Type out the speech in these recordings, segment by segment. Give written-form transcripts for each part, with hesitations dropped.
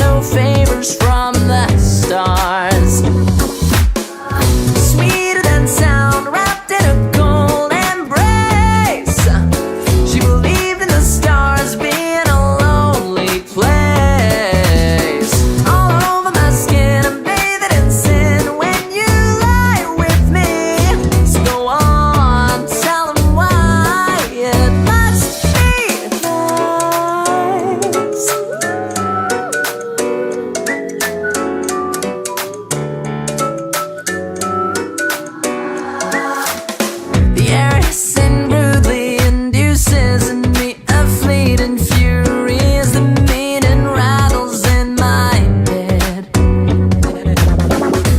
no favors from the stars. Sweeter than sound, wrapped in a cold embrace. She believed in the stars being a lonely place. All over my skin, I'm bathed in sin when you lie with me. So go on, tell them why it must be nice. The air hissing rudely induces in me a fleeting fury as the meaning rattles in my head.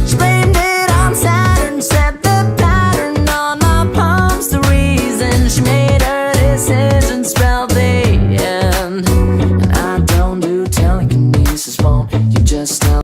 She blamed it on Saturn, set the pattern on my palms, the reason she made her decision spelled the end. And I don't do telekinesis, won't you just tell?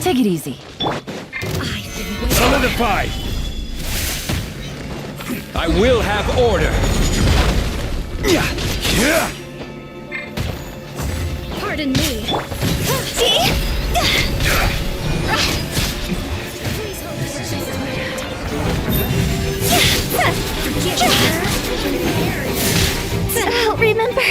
Take it easy. Solidified! I will have order! Pardon me. I'll remember.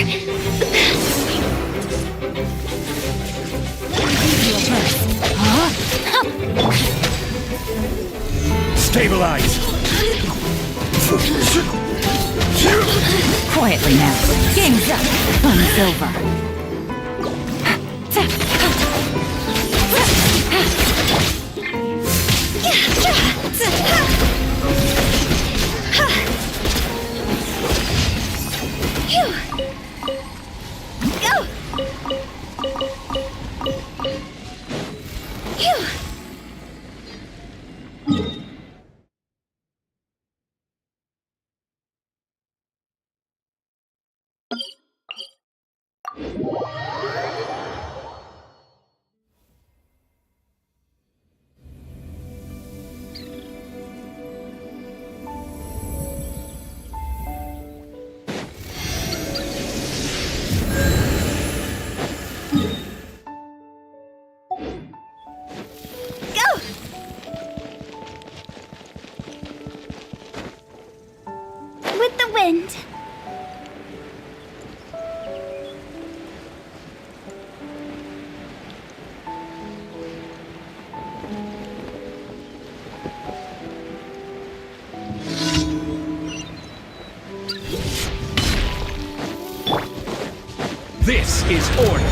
Stabilize! Quietly now. Game's up. Fun's over. With the wind. This is order!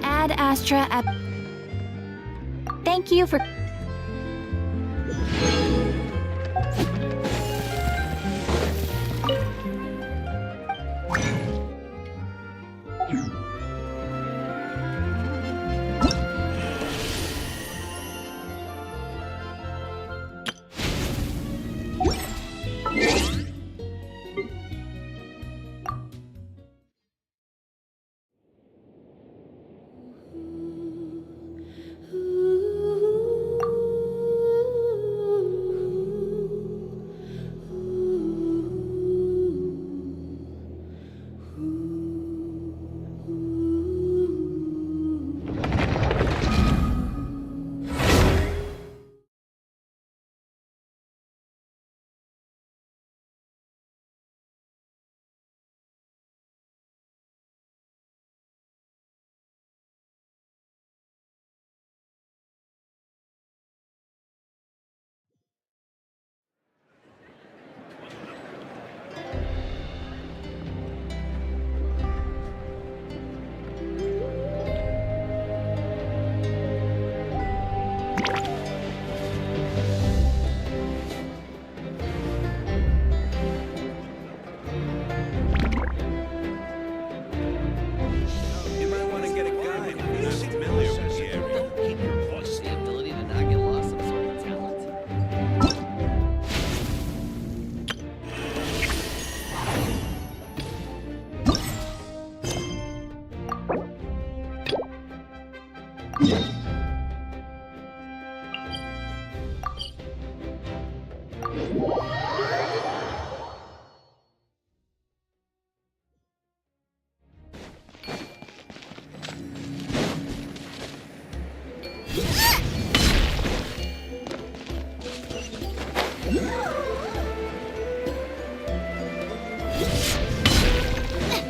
Ad Astra at. Thank you for. You might want to get a guide who's familiar with the area. Keep your voice. The ability to not get lost some sort of talent.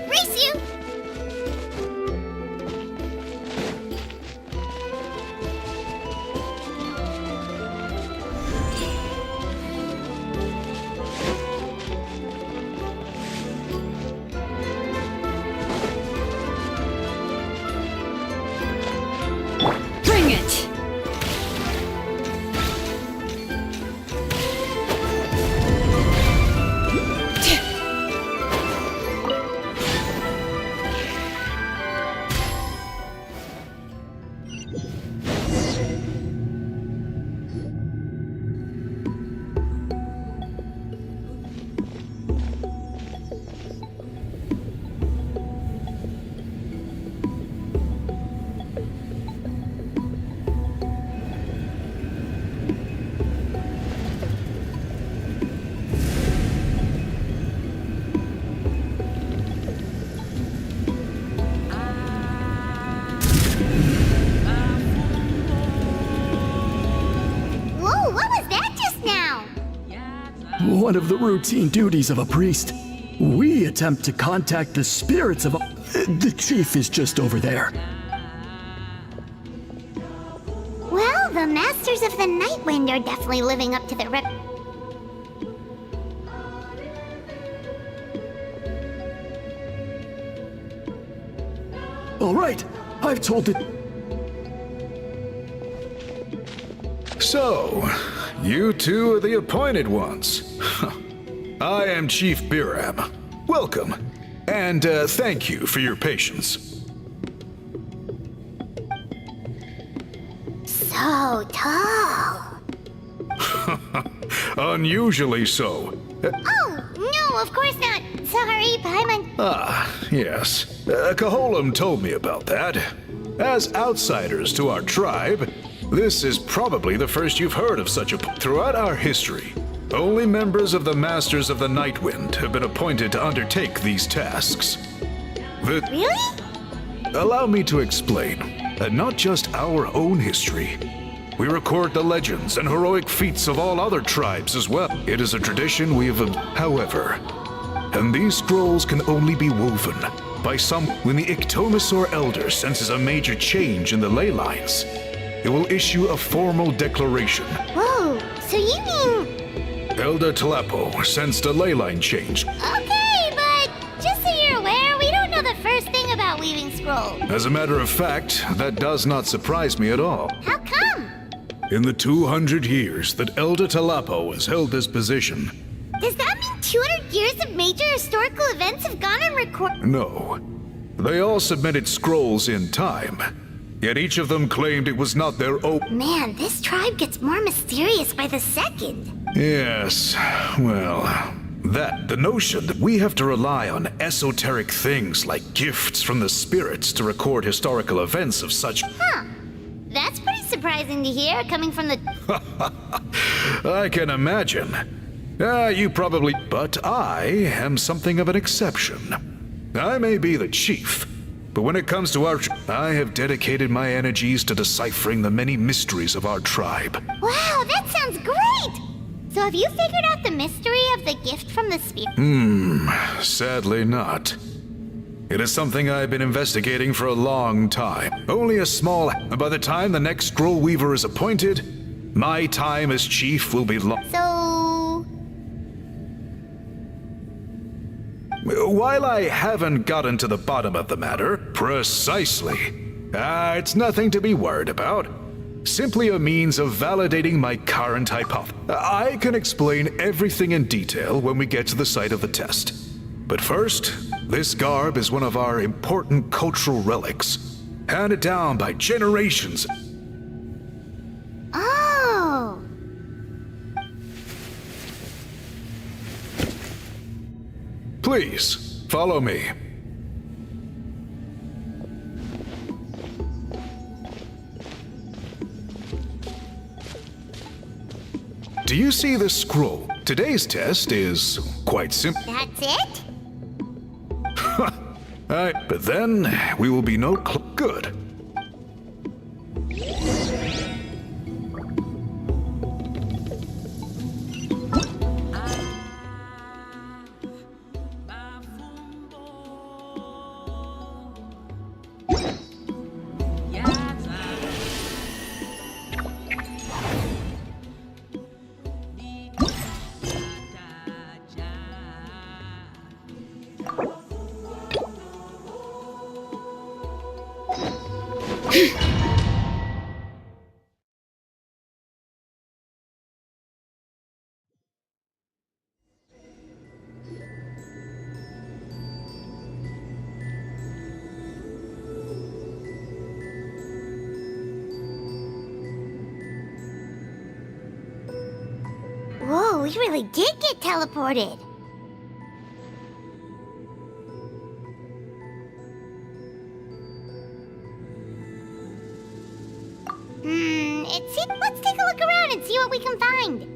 Race you! one of the routine duties of a priest. We attempt to contact the spirits of... The chief is just over there. Well, the Masters of the Night Wind are definitely living up to their rep. All right, I've told it... So, you two are the appointed ones. I am Chief Biram. Welcome, and thank you for your patience. So tall. Unusually so. Oh, no, of course not. Sorry, Paimon. Yes. Kaholam told me about that. As outsiders to our tribe, this is probably the first you've heard of such a... Throughout our history, only members of the Masters of the Nightwind have been appointed to undertake these tasks. Really? Allow me to explain that not just our own history. We record the legends and heroic feats of all other tribes as well. It is a tradition we have... However, and these scrolls can only be woven by some... When the Iktonosaur Elder senses a major change in the ley lines, it will issue a formal declaration. Whoa, so you mean... Elder Talapo sensed a ley line change. Okay, but just so you're aware, we don't know the first thing about weaving scrolls. As a matter of fact, that does not surprise me at all. How come? In the 200 years that Elder Talapo has held this position... Does that mean 200 years of major historical events have gone unrecorded? No. They all submitted scrolls in time, yet each of them claimed it was not their own... Man, this tribe gets more mysterious by the second. Yes, well... the notion that we have to rely on esoteric things like gifts from the spirits to record historical events of such... Huh. That's pretty surprising to hear, coming from the... I can imagine. You probably... But I am something of an exception. I may be the chief, but when it comes to our... I have dedicated my energies to deciphering the many mysteries of our tribe. Wow, that sounds great! So have you figured out the mystery of the gift from the spirit? Sadly not. It is something I've been investigating for a long time. Only a small... By the time the next scroll weaver is appointed, my time as chief will be long. So... While I haven't gotten to the bottom of the matter, precisely. It's nothing to be worried about. Simply a means of validating my current hypothesis. I can explain everything in detail when we get to the site of the test. But first, this garb is one of our important cultural relics, handed down by generations. Oh... Please, follow me. Do you see this scroll? Today's test is quite simple. That's it? But then we will be good. Whoa, we really did get teleported. Let's take a look around and see what we can find.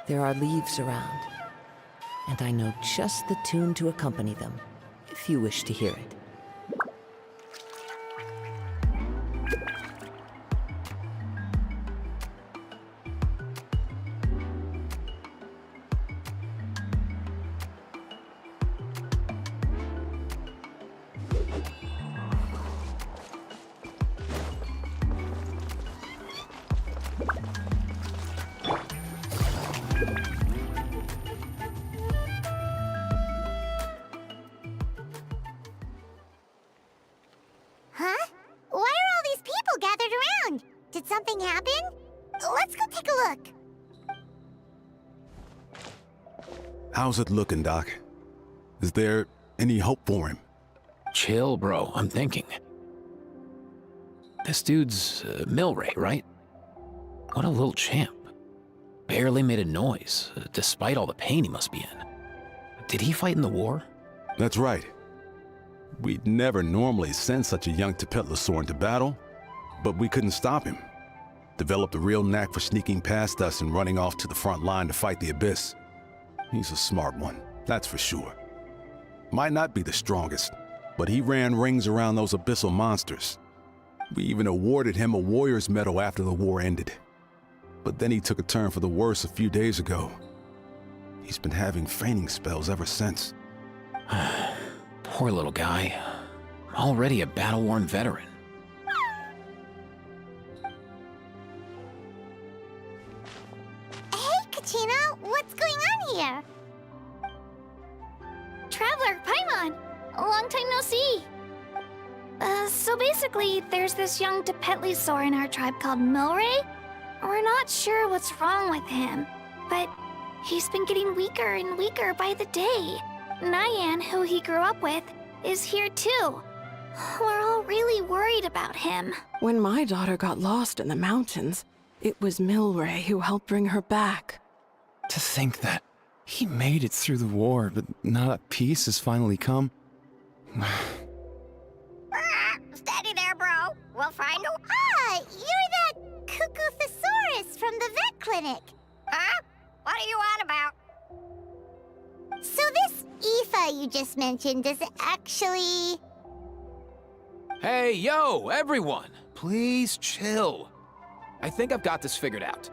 There are leaves around, and I know just the tune to accompany them, if you wish to hear it. something happen? Let's go take a look. How's it looking, Doc? Is there any hope for him? Chill, bro. I'm thinking. This dude's Milray, right? What a little champ. Barely made a noise, despite all the pain he must be in. Did he fight in the war? That's right. We'd never normally send such a young Tepetlosaur into battle, but we couldn't stop him. Developed a real knack for sneaking past us and running off to the front line to fight the Abyss. He's a smart one, that's for sure. Might not be the strongest, but he ran rings around those abyssal monsters. We even awarded him a Warrior's Medal after the war ended. But then he took a turn for the worse a few days ago. He's been having fainting spells ever since. Poor little guy. Already a battle-worn veteran. Hey, Katina, what's going on here? Traveler, Paimon! Long time no see! So basically, there's this young Tepetlosaur in our tribe called Milray. We're not sure what's wrong with him, but he's been getting weaker and weaker by the day. Nyan, who he grew up with, is here too. We're all really worried about him. When my daughter got lost in the mountains, it was Milray who helped bring her back. To think that he made it through the war, but now that peace has finally come. Steady there, bro. We'll find a... Ah, you're that Cuckoo-thesaurus from the vet clinic. Huh? What are you on about? So this Aoife you just mentioned, does it actually... Hey, yo, everyone! Please chill. I think I've got this figured out.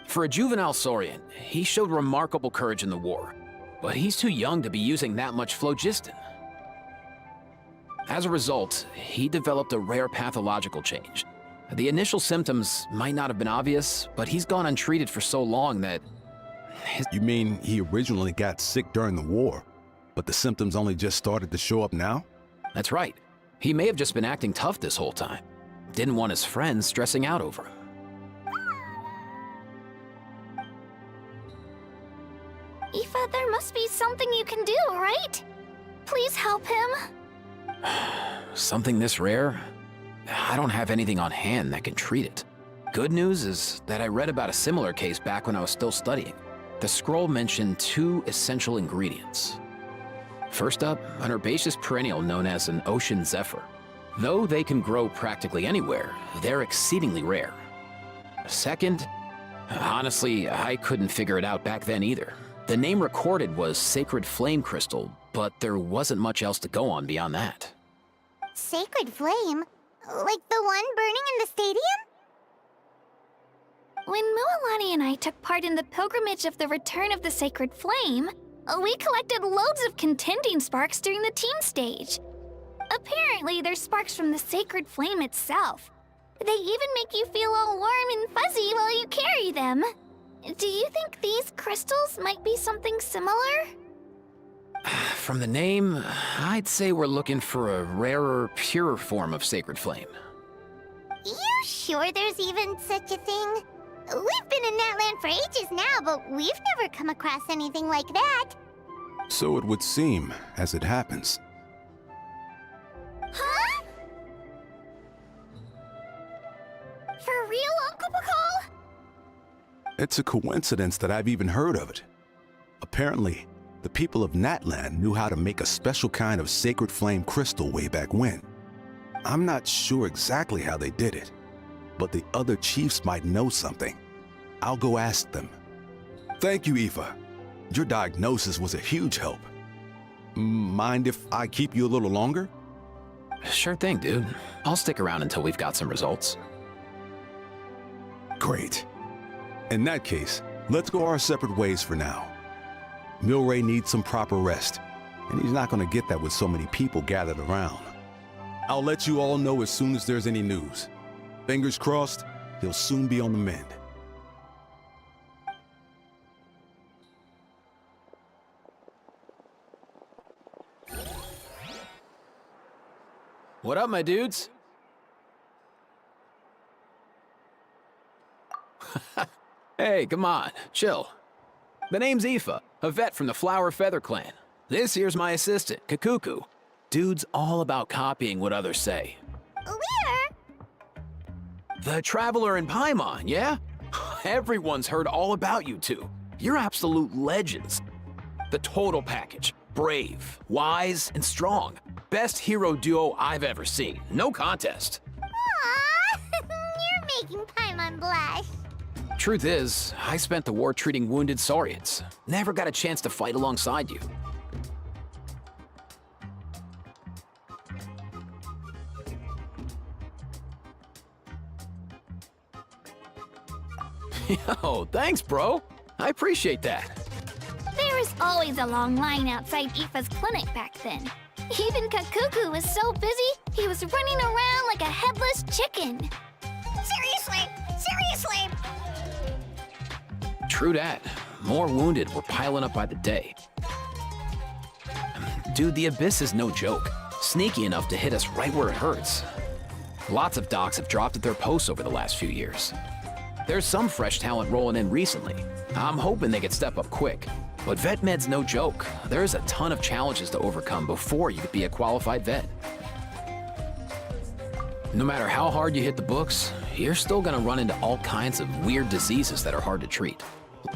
For a juvenile Saurian, he showed remarkable courage in the war, but he's too young to be using that much phlogiston. As a result, he developed a rare pathological change. The initial symptoms might not have been obvious, but he's gone untreated for so long that... You mean he originally got sick during the war, but the symptoms only just started to show up now? That's right. He may have just been acting tough this whole time. Didn't want his friends stressing out over him. Aoife, there must be something you can do, right? Please help him. Something this rare? I don't have anything on hand that can treat it. Good news is that I read about a similar case back when I was still studying. The scroll mentioned 2 essential ingredients. First up, an herbaceous perennial known as an ocean zephyr. Though they can grow practically anywhere, they're exceedingly rare. Second, honestly, I couldn't figure it out back then either. The name recorded was Sacred Flame Crystal, but there wasn't much else to go on beyond that. Sacred Flame? Like the one burning in the stadium? When Mualani and I took part in the pilgrimage of the Return of the Sacred Flame, we collected loads of contending sparks during the team stage. Apparently, they're sparks from the Sacred Flame itself. They even make you feel all warm and fuzzy while you carry them. Do you think these crystals might be something similar? From the name, I'd say we're looking for a rarer, purer form of Sacred Flame. You sure there's even such a thing? We've been in that land for ages now, but we've never come across anything like that. So it would seem, as it happens. Huh? For real, Uncle Bacall? It's a coincidence that I've even heard of it. Apparently, the people of Natlan knew how to make a special kind of sacred flame crystal way back when. I'm not sure exactly how they did it, but the other chiefs might know something. I'll go ask them. Thank you, Aoife. Your diagnosis was a huge help. Mind if I keep you a little longer? Sure thing, dude. I'll stick around until we've got some results. Great. In that case, let's go our separate ways for now. Milray needs some proper rest, and he's not going to get that with so many people gathered around. I'll let you all know as soon as there's any news. Fingers crossed, he'll soon be on the mend. What up, my dudes? Hey, come on, chill. The name's Aoife, a vet from the Flower Feather clan. This here's my assistant, Kakuku. Dude's all about copying what others say. Where? The Traveler in Paimon, yeah? Everyone's heard all about you two. You're absolute legends. The total package. Brave, wise, and strong. Best hero duo I've ever seen. No contest. Aww, you're making Paimon blush. Truth is, I spent the war treating wounded Saurians. Never got a chance to fight alongside you. Yo, thanks, bro. I appreciate that. There was always a long line outside Aoife's clinic back then. Even Kakuku was so busy, he was running around like a headless chicken. Seriously! Seriously! True that. More wounded were piling up by the day. Dude, the Abyss is no joke. Sneaky enough to hit us right where it hurts. Lots of docs have dropped at their posts over the last few years. There's some fresh talent rolling in recently. I'm hoping they could step up quick. But vet med's no joke. There's a ton of challenges to overcome before you could be a qualified vet. No matter how hard you hit the books, you're still gonna run into all kinds of weird diseases that are hard to treat.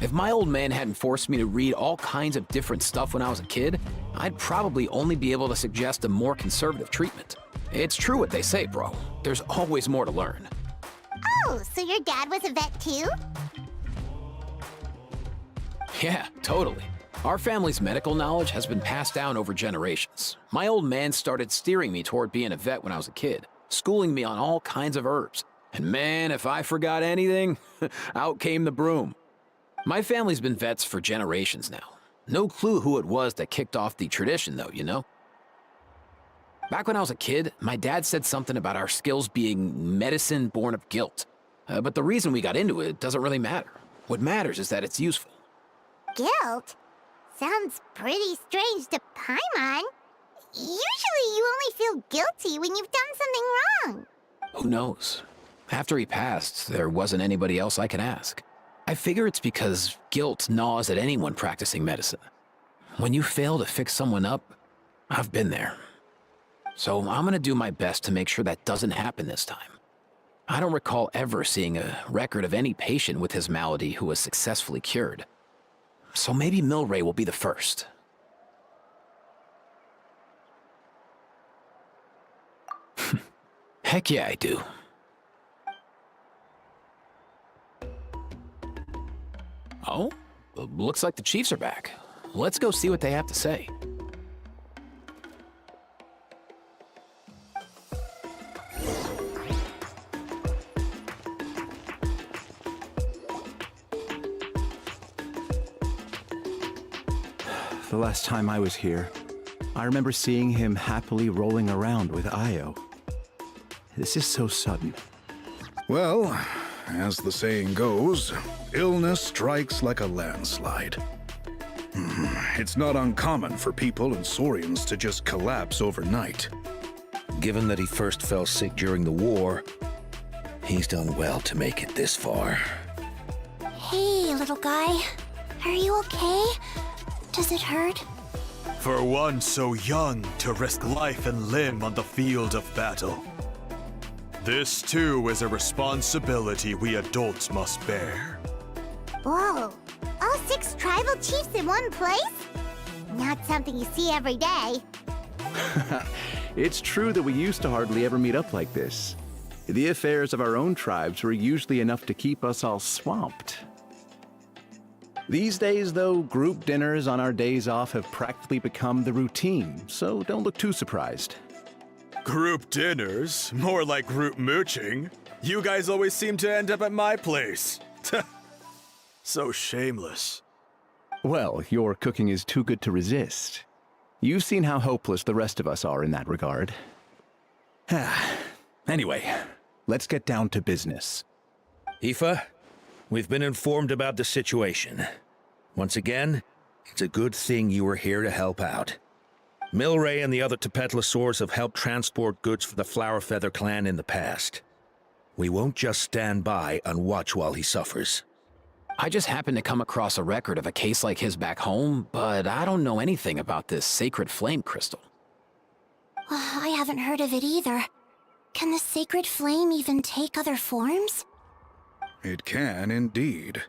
If my old man hadn't forced me to read all kinds of different stuff when I was a kid, I'd probably only be able to suggest a more conservative treatment. It's true what they say, bro. There's always more to learn. Oh, so your dad was a vet too? Yeah, totally. Our family's medical knowledge has been passed down over generations. My old man started steering me toward being a vet when I was a kid, schooling me on all kinds of herbs. And man, if I forgot anything, out came the broom. My family's been vets for generations now. No clue who it was that kicked off the tradition though, you know? Back when I was a kid, my dad said something about our skills being medicine born of guilt. But the reason we got into it doesn't really matter. What matters is that it's useful. Guilt? Sounds pretty strange to Paimon. Usually you only feel guilty when you've done something wrong. Who knows? After he passed, there wasn't anybody else I could ask. I figure it's because guilt gnaws at anyone practicing medicine. When you fail to fix someone up, I've been there. So I'm gonna do my best to make sure that doesn't happen this time. I don't recall ever seeing a record of any patient with his malady who was successfully cured. So maybe Milray will be the first. Heck yeah, I do. Oh, looks like the Chiefs are back. Let's go see what they have to say. The last time I was here, I remember seeing him happily rolling around with Io. This is so sudden. Well, as the saying goes, illness strikes like a landslide. It's not uncommon for people and Saurians to just collapse overnight. Given that he first fell sick during the war, he's done well to make it this far. Hey, little guy. Are you okay? Does it hurt? For one so young to risk life and limb on the field of battle. This too is a responsibility we adults must bear. Whoa, all 6 tribal chiefs in one place? Not something you see every day. It's true that we used to hardly ever meet up like this. The affairs of our own tribes were usually enough to keep us all swamped. These days, though, group dinners on our days off have practically become the routine, so don't look too surprised. Group dinners? More like group mooching. You guys always seem to end up at my place. So shameless. Well, your cooking is too good to resist. You've seen how hopeless the rest of us are in that regard. Anyway, let's get down to business. Aoife, we've been informed about the situation. Once again, it's a good thing you were here to help out. Milray and the other Tepetlosaurs have helped transport goods for the Flower Feather clan in the past. We won't just stand by and watch while he suffers. I just happened to come across a record of a case like his back home, but I don't know anything about this sacred flame crystal. I haven't heard of it either. Can the sacred flame even take other forms? It can indeed.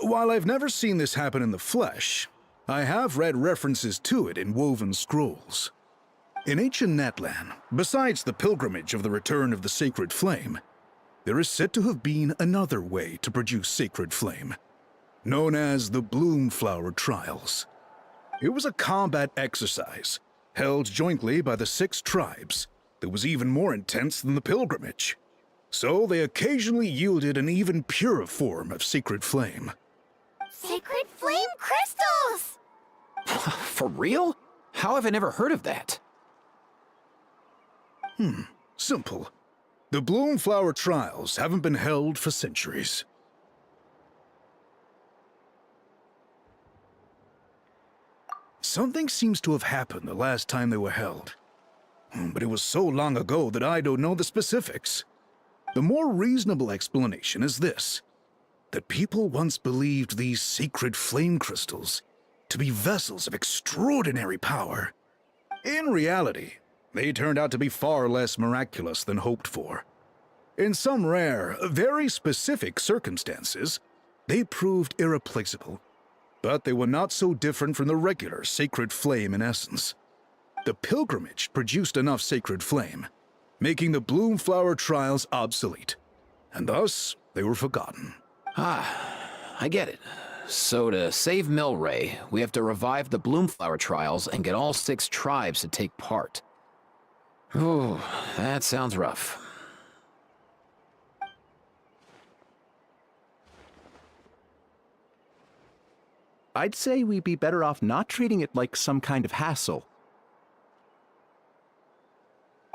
While I've never seen this happen in the flesh, I have read references to it in woven scrolls. In ancient Natlan, besides the pilgrimage of the return of the sacred flame, there is said to have been another way to produce sacred flame, known as the Bloomflower Trials. It was a combat exercise, held jointly by the 6 tribes, that was even more intense than the pilgrimage. So they occasionally yielded an even purer form of sacred flame. Sacred flame crystals! For real? How have I never heard of that? Simple. The Bloomflower Trials haven't been held for centuries. Something seems to have happened the last time they were held. But it was so long ago that I don't know the specifics. The more reasonable explanation is this: that people once believed these sacred flame crystals to be vessels of extraordinary power. In reality, they turned out to be far less miraculous than hoped for. In some rare, very specific circumstances, they proved irreplaceable, but they were not so different from the regular sacred flame in essence. The pilgrimage produced enough sacred flame, making the Bloomflower Trials obsolete, and thus they were forgotten. I get it. So to save Milray, we have to revive the Bloomflower Trials and get all 6 tribes to take part. Ooh, that sounds rough. I'd say we'd be better off not treating it like some kind of hassle.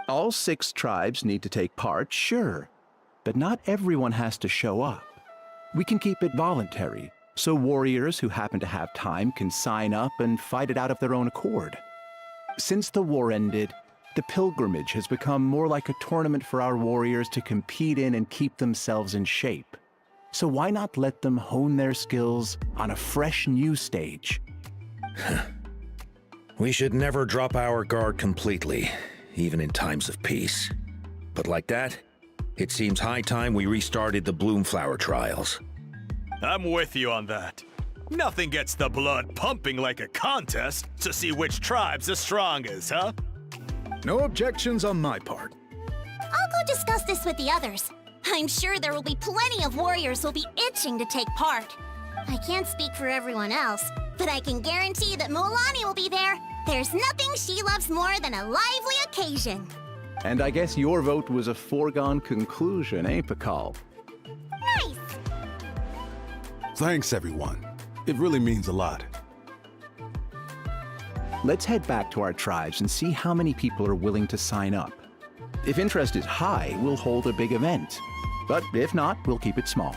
All 6 tribes need to take part, sure, but not everyone has to show up. We can keep it voluntary, so warriors who happen to have time can sign up and fight it out of their own accord. Since the war ended, the pilgrimage has become more like a tournament for our warriors to compete in and keep themselves in shape. So why not let them hone their skills on a fresh new stage? We should never drop our guard completely, even in times of peace. But like that, it seems high time we restarted the Bloomflower Trials. I'm with you on that. Nothing gets the blood pumping like a contest to see which tribe's the strongest, huh? No objections on my part. I'll go discuss this with the others. I'm sure there will be plenty of warriors who'll be itching to take part. I can't speak for everyone else, but I can guarantee that Mualani will be there. There's nothing she loves more than a lively occasion. And I guess your vote was a foregone conclusion, eh, Pakal? Nice! Thanks, everyone. It really means a lot. Let's head back to our tribes and see how many people are willing to sign up. If interest is high, we'll hold a big event. But if not, we'll keep it small.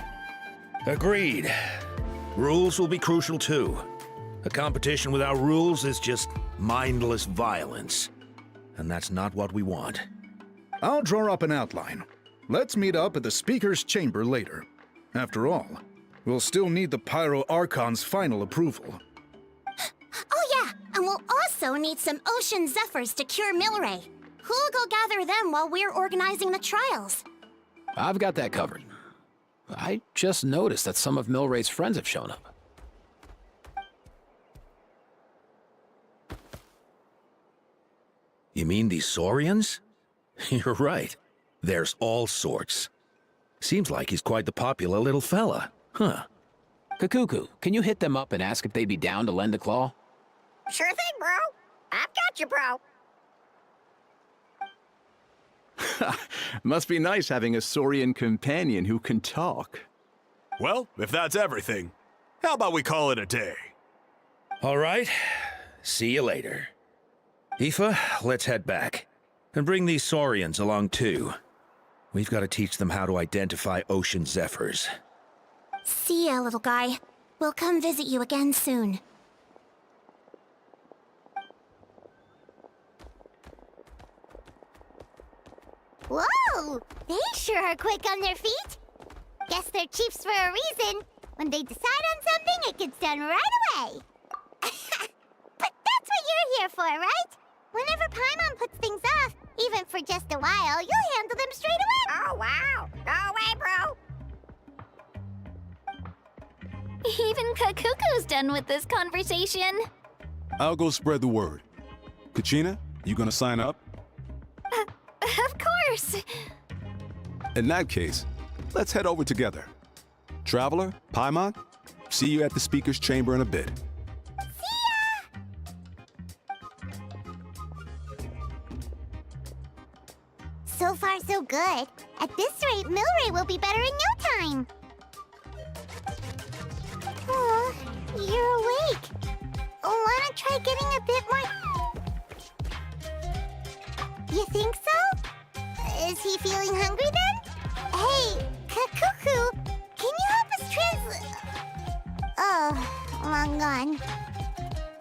Agreed. Rules will be crucial too. A competition without rules is just mindless violence. And that's not what we want. I'll draw up an outline. Let's meet up at the Speaker's Chamber later. After all, we'll still need the Pyro Archon's final approval. Oh yeah, and we'll also need some Ocean Zephyrs to cure Milray. Who'll go gather them while we're organizing the trials? I've got that covered. I just noticed that some of Milray's friends have shown up. You mean these Saurians? You're right. There's all sorts. Seems like he's quite the popular little fella, huh? Kakuku, can you hit them up and ask if they'd be down to lend a claw? Sure thing, bro. I've got you, bro. Must be nice having a Saurian companion who can talk. Well, if that's everything, how about we call it a day? All right. See you later. Aoife, let's head back. And bring these Saurians along too. We've got to teach them how to identify ocean zephyrs. See ya, little guy. We'll come visit you again soon. Whoa! They sure are quick on their feet. Guess they're chiefs for a reason. When they decide on something, it gets done right away. But that's what you're here for, right? Whenever Paimon puts things off, even for just a while, you'll handle them straight away. Oh, wow. Go away, bro. Even Kakuku's done with this conversation. I'll go spread the word. Kachina, you gonna sign up? Of course. In that case, let's head over together. Traveler, Paimon, see you at the speaker's chamber in a bit. So far, so good. At this rate, Milray will be better in no time. Oh, you're awake. Wanna try getting a bit more... You think so? Is he feeling hungry then? Hey, Kakuku, can you help us Oh, long gone.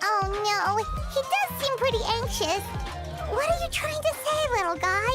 Oh no, he does seem pretty anxious. What are you trying to say, little guy?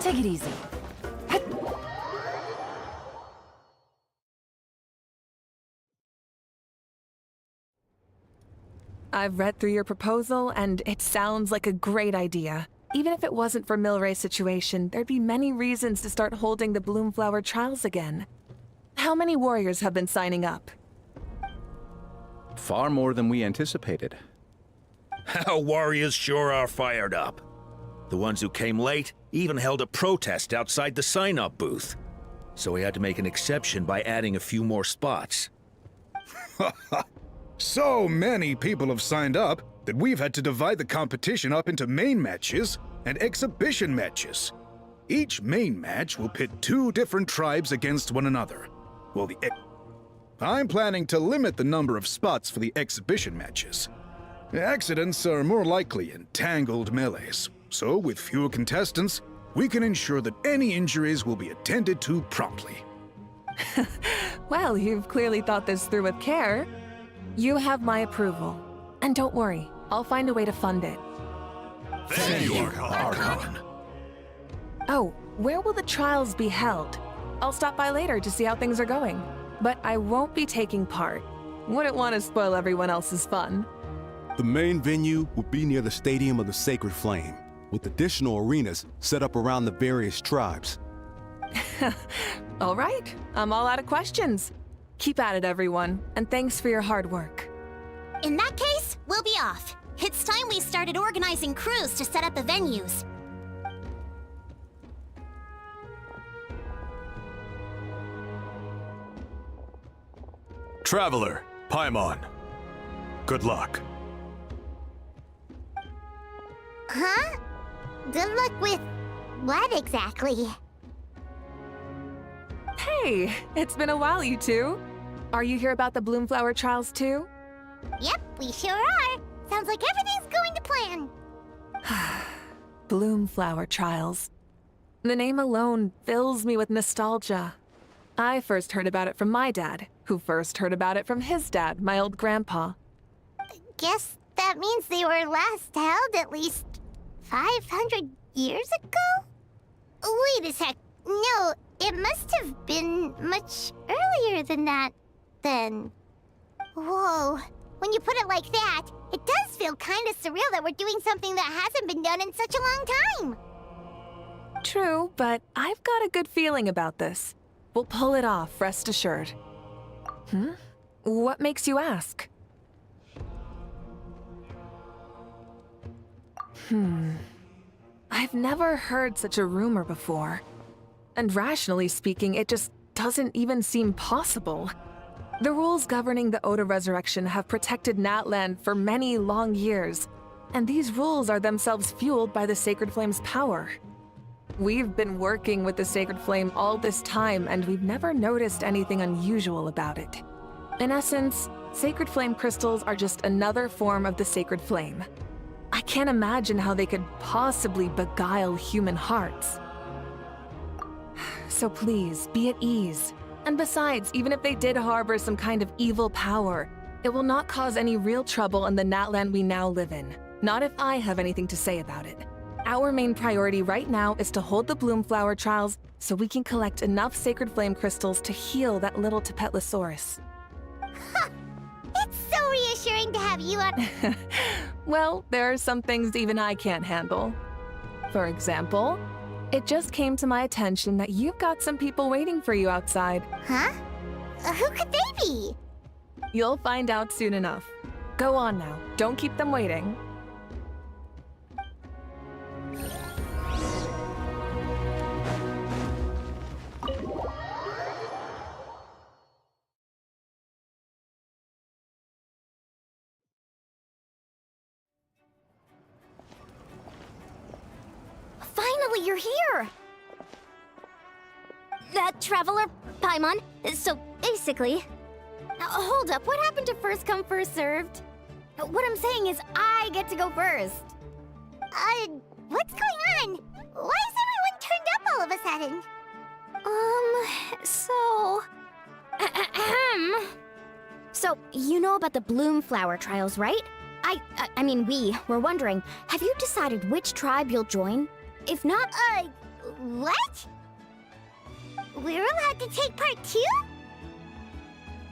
Take it easy. I've read through your proposal, and it sounds like a great idea. Even if it wasn't for Milray's situation, there'd be many reasons to start holding the Bloomflower trials again. How many warriors have been signing up? Far more than we anticipated. Our warriors sure are fired up. The ones who came late even held a protest outside the sign-up booth. So we had to make an exception by adding a few more spots. So many people have signed up that we've had to divide the competition up into main matches and exhibition matches. Each main match will pit 2 different tribes against one another. Well, I'm planning to limit the number of spots for the exhibition matches. Accidents are more likely in tangled melees, so with fewer contestants, we can ensure that any injuries will be attended to promptly. Well, you've clearly thought this through with care. You have my approval. And don't worry, I'll find a way to fund it. Thank you, Archon. Oh, where will the trials be held? I'll stop by later to see how things are going. But I won't be taking part. Wouldn't want to spoil everyone else's fun. The main venue will be near the Stadium of the Sacred Flame, with additional arenas set up around the various tribes. All right, I'm all out of questions. Keep at it, everyone, and thanks for your hard work. In that case, we'll be off. It's time we started organizing crews to set up the venues. Traveler, Paimon. Good luck. Huh? Good luck with what exactly? Hey, it's been a while, you two. Are you here about the Bloomflower trials too? Yep, we sure are. Sounds like everything's going to plan. Bloomflower trials. The name alone fills me with nostalgia. I first heard about it from my dad, who first heard about it from his dad, my old grandpa. Guess that means they were last held at least 500 years ago? Wait a sec. No, it must have been much earlier than that, then. Whoa. When you put it like that, it does feel kind of surreal that we're doing something that hasn't been done in such a long time. True, but I've got a good feeling about this. We'll pull it off, rest assured. What makes you ask? I've never heard such a rumor before. And rationally speaking, it just doesn't even seem possible. The rules governing the Oda resurrection have protected Natland for many long years, and these rules are themselves fueled by the Sacred Flame's power. We've been working with the Sacred Flame all this time, and we've never noticed anything unusual about it. In essence, Sacred Flame crystals are just another form of the Sacred Flame. I can't imagine how they could possibly beguile human hearts. So please, be at ease. And besides, even if they did harbor some kind of evil power, it will not cause any real trouble in the Natland we now live in. Not if I have anything to say about it. Our main priority right now is to hold the Bloomflower trials so we can collect enough Sacred Flame crystals to heal that little Tapetlosaurus. It's so reassuring to have you on. Well, there are some things even I can't handle. For example, it just came to my attention that you've got some people waiting for you outside. Huh? Who could they be? You'll find out soon enough. Go on now, don't keep them waiting. Finally, you're here! That traveler, Paimon. So, basically... hold up, what happened to first come, first served? What I'm saying is, I get to go first. What's going on? Why is everyone turned up all of a sudden? So... So, you know about the Bloomflower trials, right? I mean, we were wondering, have you decided which tribe you'll join? If not, what? We're allowed to take part too?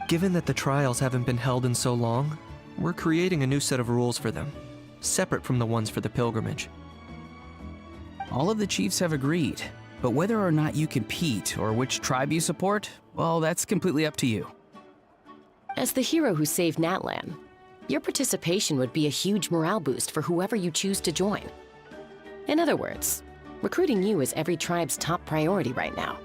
Given that the trials haven't been held in so long, we're creating a new set of rules for them, separate from the ones for the pilgrimage. All of the chiefs have agreed, but whether or not you compete or which tribe you support, well, that's completely up to you. As the hero who saved Natlan, your participation would be a huge morale boost for whoever you choose to join. In other words, recruiting you is every tribe's top priority right now.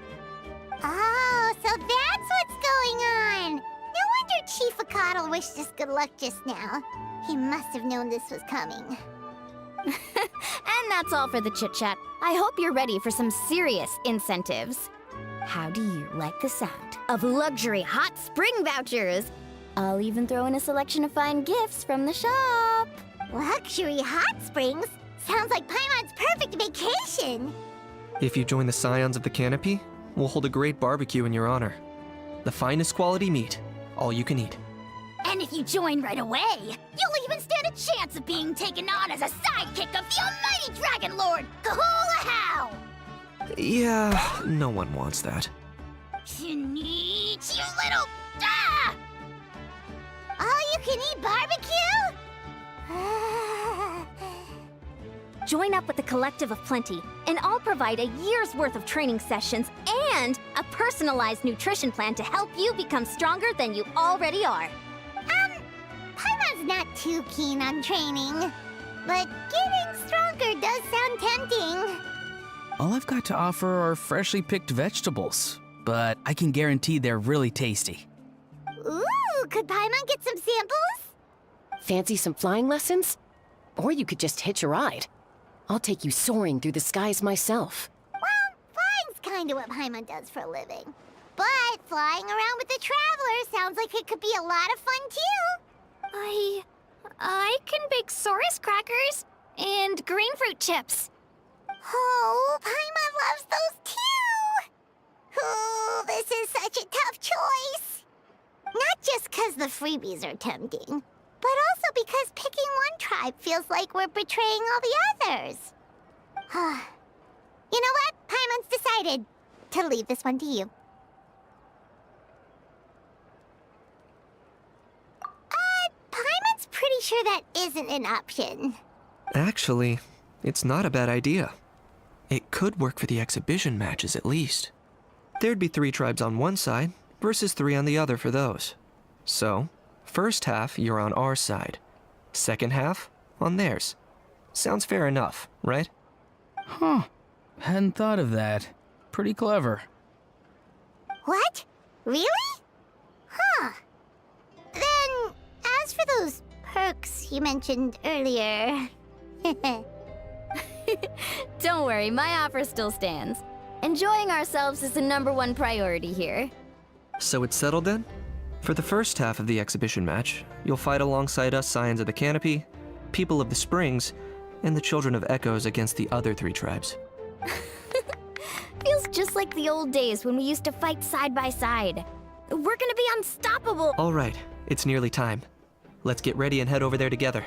Oh, so that's what's going on! No wonder Chief Akatl wished us good luck just now. He must have known this was coming. And that's all for the chit-chat. I hope you're ready for some serious incentives. How do you like the sound of luxury hot spring vouchers? I'll even throw in a selection of fine gifts from the shop. Luxury hot springs? Sounds like Paimon's perfect vacation! If you join the Scions of the Canopy, we'll hold a great barbecue in your honor. The finest quality meat, all you can eat. And if you join right away, you'll even stand a chance of being taken on as a sidekick of the almighty Dragon Lord, Kahula! Yeah, no one wants that. You little... Ah! All-you-can-eat barbecue? Join up with the Collective of Plenty, and I'll provide a year's worth of training sessions and a personalized nutrition plan to help you become stronger than you already are. Paimon's not too keen on training, but getting stronger does sound tempting. All I've got to offer are freshly picked vegetables, but I can guarantee they're really tasty. Ooh, could Paimon get some samples? Fancy some flying lessons? Or you could just hitch a ride. I'll take you soaring through the skies myself. Well, flying's kinda what Paimon does for a living. But flying around with the Traveler sounds like it could be a lot of fun too. I can bake Saurus crackers and green fruit chips. Oh, Paimon loves those too! Ooh, this is such a tough choice. Not just 'cause the freebies are tempting, but also because picking one tribe feels like we're betraying all the others. You know what? Paimon's decided to leave this one to you. Paimon's pretty sure that isn't an option. Actually, it's not a bad idea. It could work for the exhibition matches at least. There'd be 3 tribes on one side versus 3 on the other for those. So, first half you're on our side, second half on theirs. Sounds fair enough, right? Huh. Hadn't thought of that. Pretty clever. What? Really? Huh. Then, as for those perks you mentioned earlier... Don't worry, my offer still stands. Enjoying ourselves is the #1 priority here. So it's settled then? For the first half of the exhibition match, you'll fight alongside us Scions of the Canopy, People of the Springs, and the Children of Echoes against the other 3 tribes. Feels just like the old days when we used to fight side by side. We're gonna be unstoppable! All right, it's nearly time. Let's get ready and head over there together.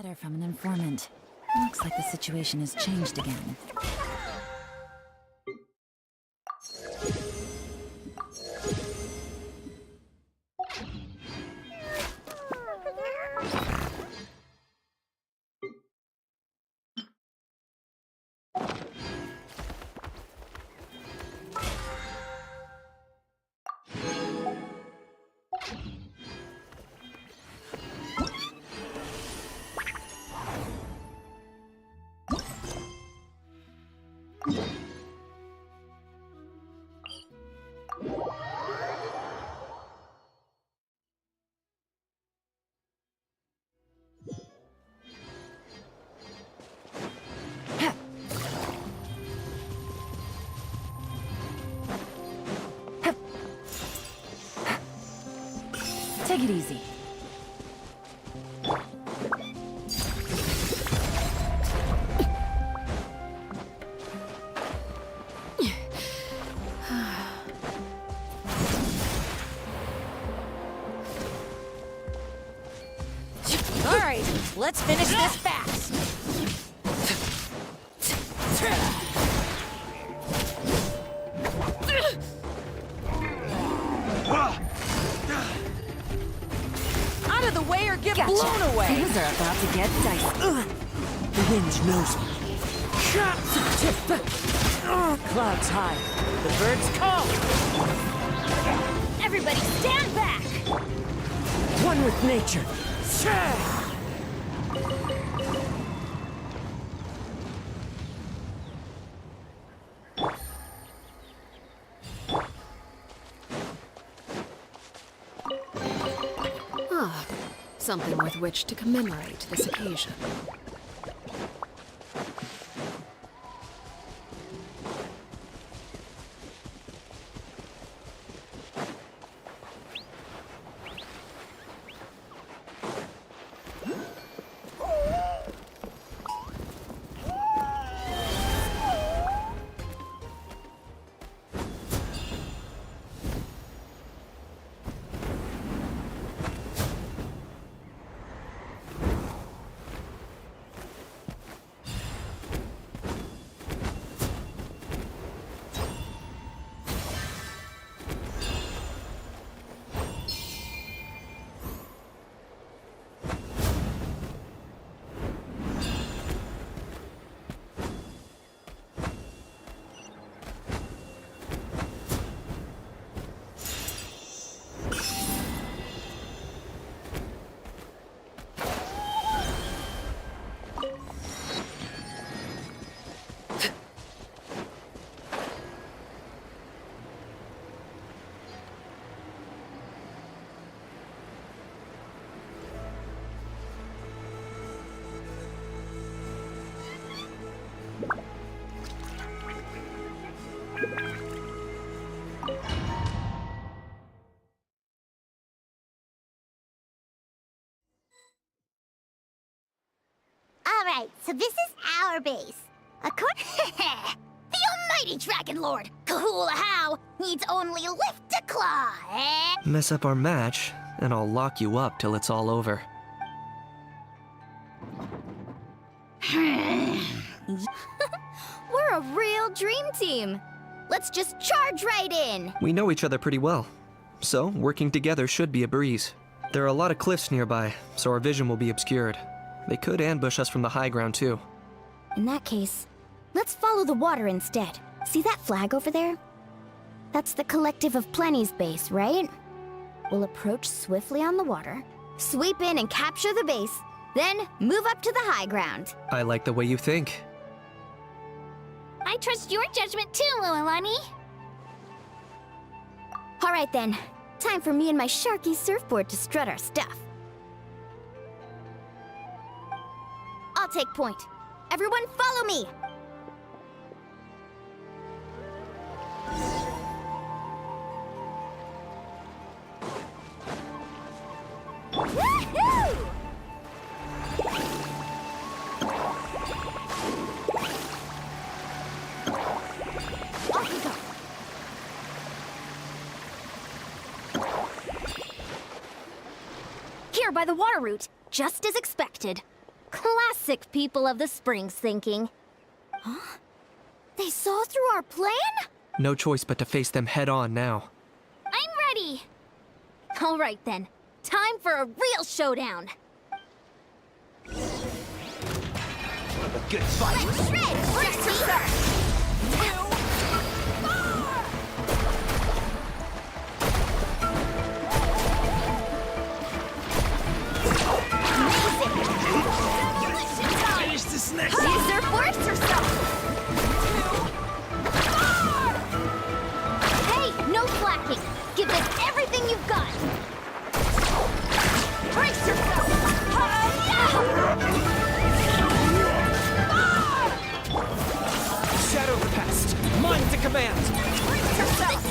letter from an informant. Looks like the situation has changed again. Take it easy. All right, let's finish this fast. Out of the way or get blown away. Things are about to get dicey. The wind knows me. Clouds high. The birds call. Everybody stand back! One with nature. Ah, something with which to commemorate this occasion. Alright, so this is our base. The almighty Dragon Lord, Kahula How, needs only lift to claw, eh? Mess up our match, and I'll lock you up till it's all over. We're a real dream team. Let's just charge right in. We know each other pretty well, so working together should be a breeze. There are a lot of cliffs nearby, so our vision will be obscured. They could ambush us from the high ground too. In that case, let's follow the water instead. See that flag over there? That's the Collective of Plenty's base, right? We'll approach swiftly on the water, sweep in and capture the base, then move up to the high ground. I like the way you think. I trust your judgment too, Lualani. All right then, time for me and my Sharky surfboard to strut our stuff. I'll take point. Everyone follow me! Woohoo! Off we go. Here by the water route, just as expected. Classic people of the Springs thinking. Huh? They saw through our plan? No choice but to face them head on now. I'm ready! Alright then, time for a real showdown! A good fight. Let's shred! Brace yourself! Finish this next one. Use your force yourself! Hey, no flacking! Give this everything you've got! Brace yourself! Shadow the past. Mind to command. Brace yourself!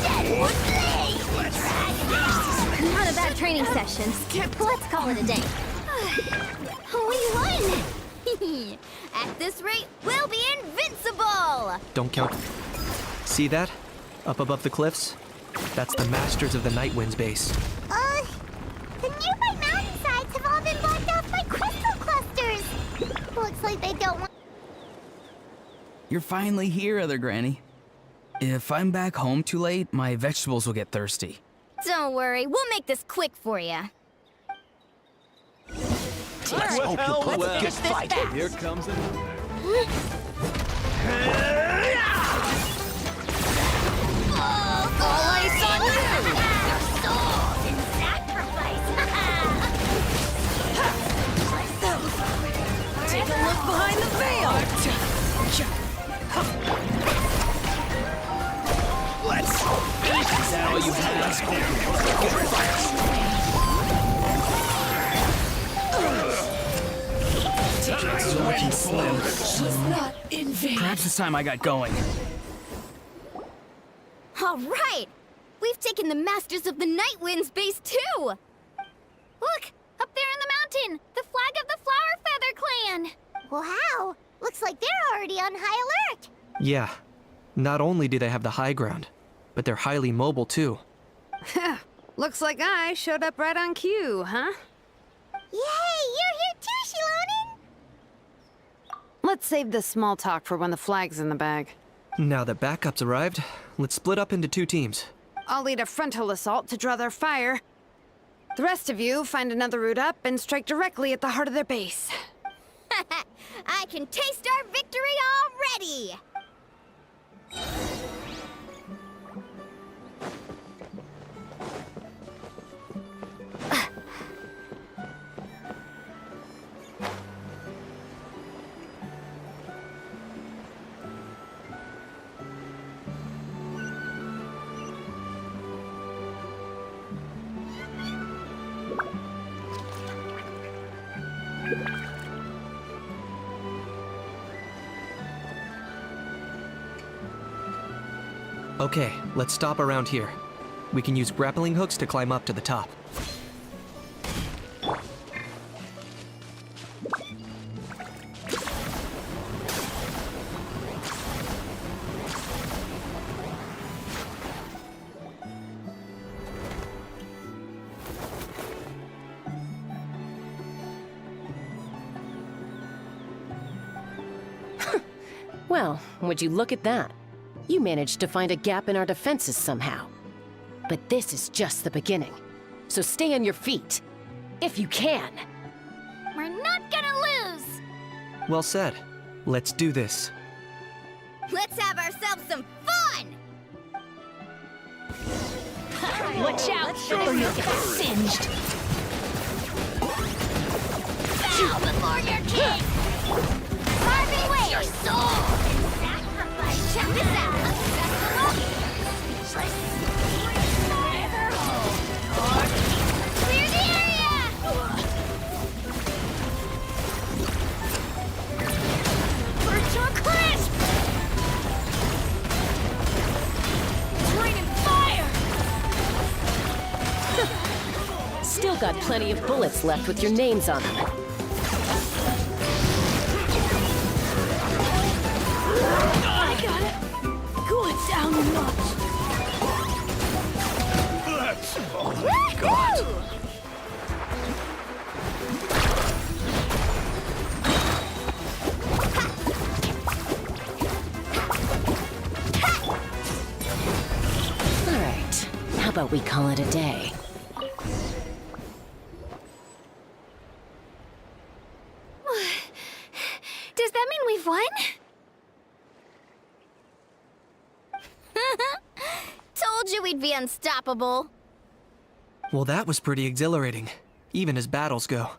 Not a bad training session. Let's call it a day. We won! At this rate, we'll be invincible! Don't count. See that? Up above the cliffs? That's the Masters of the Night Wind's base. The nearby mountainsides have all been blocked off by crystal clusters. Looks like they don't want... You're finally here, Other Granny. If I'm back home too late, my vegetables will get thirsty. Don't worry, we'll make this quick for you. Let's hope you'll pull a good fight. Here comes another. All ice on you! Your soul in sacrifice. Take a look behind the veil. Let's finish this. Is that all you have? Good fight. Not in vain. Perhaps it's time I got going. All right! We've taken the Masters of the Night Wind's base, too! Look! Up there in the mountain! The flag of the Flower Feather Clan! Wow! Looks like they're already on high alert. Yeah. Not only do they have the high ground, but they're highly mobile too. Looks like I showed up right on cue, huh? Yay! You're here too, Shilonin! Let's save this small talk for when the flag's in the bag. Now that backup's arrived, let's split up into 2 teams. I'll lead a frontal assault to draw their fire. The rest of you find another route up and strike directly at the heart of their base. I can taste our victory already! Okay, let's stop around here. We can use grappling hooks to climb up to the top. Well, would you look at that? You managed to find a gap in our defenses somehow. But this is just the beginning. So stay on your feet. If you can. We're not gonna lose! Well said. Let's do this. Let's have ourselves some fun! Watch out, or you'll get singed! Bow before your king! Carving away your soul! Sacrifice! Check this out! Clear the area! Burn to a crisp! It's raining fire! Still got plenty of bullets left with your names on them. I got it! Cool it down a notch! Let's Woohoo! about we call it a day? Does that mean we've won? Told you we'd be unstoppable. Well, that was pretty exhilarating, even as battles go.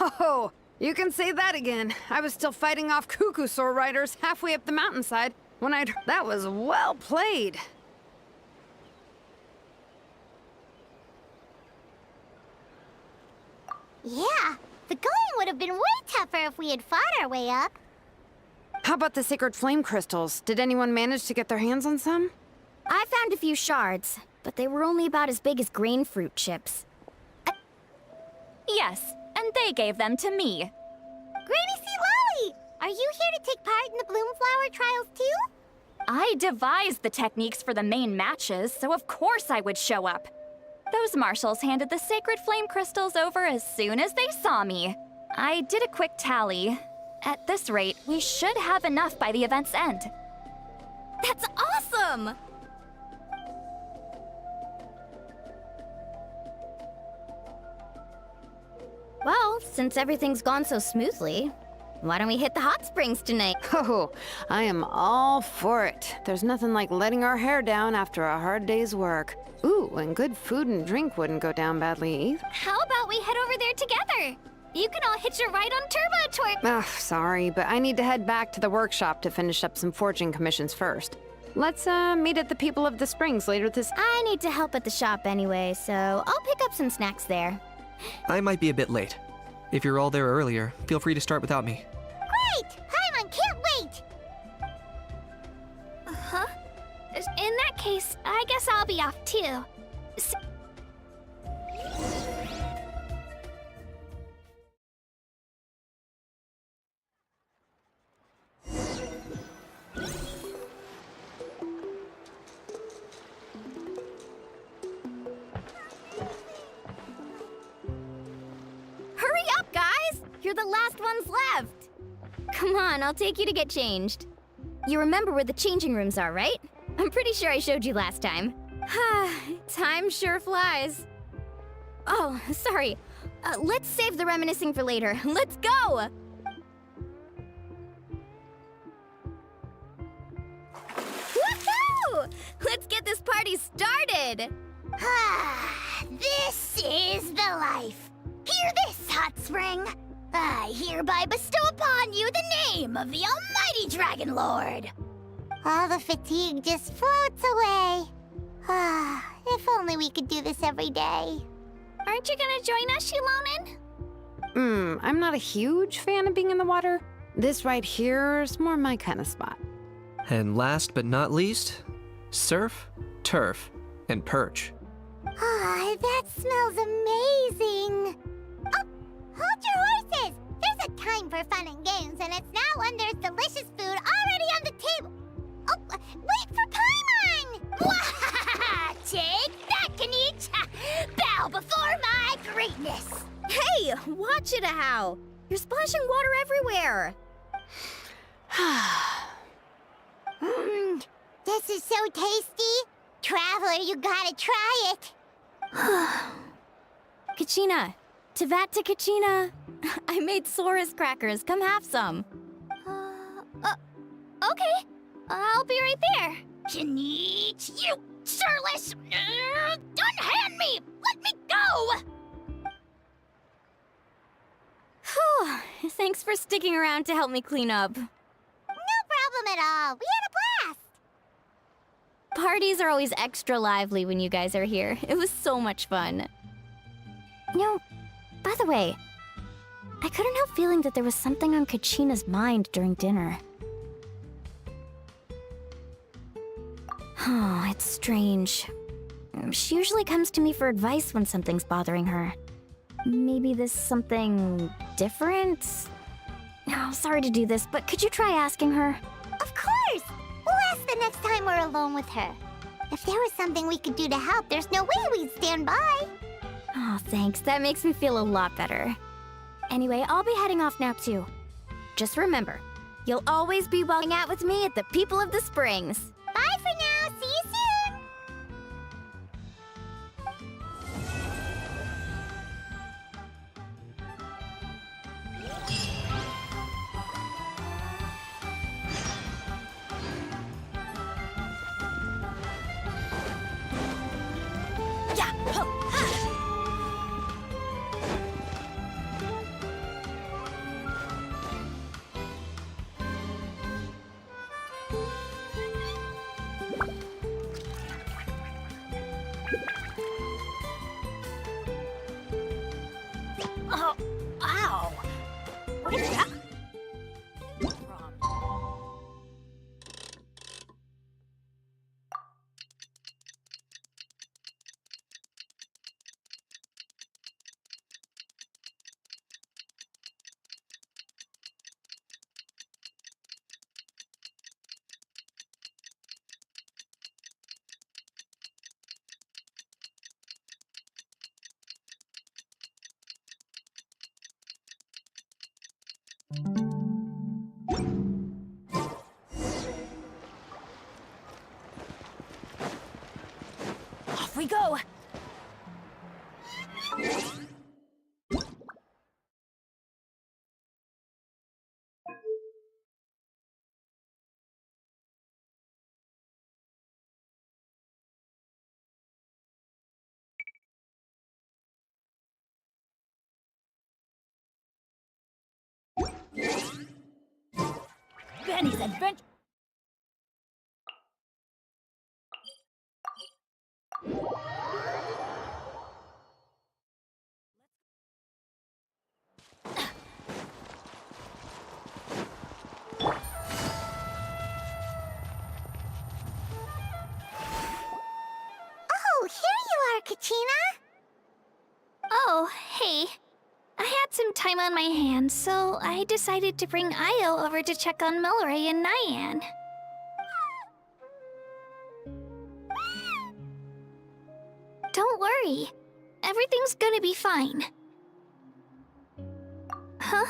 Oh, you can say that again. I was still fighting off Cuckoosaur riders halfway up the mountainside when I'd... That was well played. Yeah, the going would have been way tougher if we had fought our way up. How about the sacred flame crystals? Did anyone manage to get their hands on some? I found a few shards, but they were only about as big as grain fruit chips. Yes, and they gave them to me. Granny C. Lolly! Are you here to take part in the Bloomflower trials too? I devised the techniques for the main matches, so of course I would show up. Those marshals handed the sacred flame crystals over as soon as they saw me. I did a quick tally. At this rate, we should have enough by the event's end. That's awesome! Well, since everything's gone so smoothly, why don't we hit the hot springs tonight? Oh, I am all for it. There's nothing like letting our hair down after a hard day's work. Ooh, and good food and drink wouldn't go down badly either. How about we head over there together? You can all hitch a ride on Turbo Tour. Ugh, sorry, but I need to head back to the workshop to finish up some forging commissions first. Let's, meet at the People of the Springs later this... I need to help at the shop anyway, so I'll pick up some snacks there. I might be a bit late. If you're all there earlier, feel free to start without me. Great! Paimon can't wait! Huh? In that case, I guess I'll be off too. Hurry up, guys! You're the last ones left! Come on, I'll take you to get changed. You remember where the changing rooms are, right? I'm pretty sure I showed you last time. Time sure flies. Oh, sorry. Let's save the reminiscing for later. Let's go! Woohoo! Let's get this party started! This is the life. Hear this, Hot Spring. I hereby bestow upon you the name of the Almighty Dragon Lord. All the fatigue just floats away. If only we could do this every day. Aren't you gonna join us, Shilonen? I'm not a huge fan of being in the water. This right here is more my kind of spot. And last but not least, surf, turf, and perch. That smells amazing. Oh, hold your horses. There's a time for fun and games, and it's now when there's delicious food already on the table. Oh, wait for Paimon! Take that, Kanich! Bow before my greatness! Hey, watch it, How! You're splashing water everywhere! This is so tasty. Traveler, you gotta try it. Kachina! Tevat to Kachina! I made Sora's crackers. Come have some. Okay. I'll be right there. Kanich, you sureless! Unhand me! Let me go! Whew. Thanks for sticking around to help me clean up. No problem at all. We had a blast. Parties are always extra lively when you guys are here. It was so much fun. By the way, I couldn't help feeling that there was something on Kachina's mind during dinner. Oh, it's strange. She usually comes to me for advice when something's bothering her. Maybe this something different? Oh, sorry to do this, but could you try asking her? Of course! We'll ask the next time we're alone with her. If there was something we could do to help, there's no way we'd stand by. Oh, thanks. That makes me feel a lot better. Anyway, I'll be heading off now, too. Just remember, you'll always be welcome out with me at the People of the Springs. Bye for now. See you soon. Oh, ow! What is that? Off we go! Benny's adventure. Oh, here you are, Katrina. Oh, hey. I had some time on my hands, so I decided to bring Io over to check on Milray and Nyan. Don't worry. Everything's gonna be fine. Huh?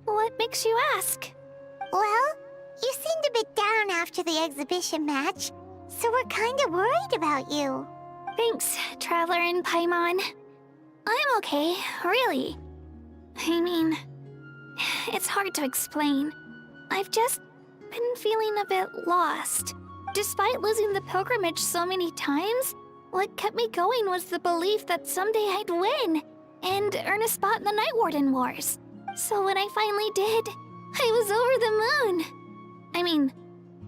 What makes you ask? Well, you seemed a bit down after the exhibition match, so we're kinda worried about you. Thanks, Traveler and Paimon. I'm okay, really. I mean, it's hard to explain. I've just been feeling a bit lost. Despite losing the pilgrimage so many times, what kept me going was the belief that someday I'd win and earn a spot in the Night Warden Wars. So when I finally did, I was over the moon. I mean,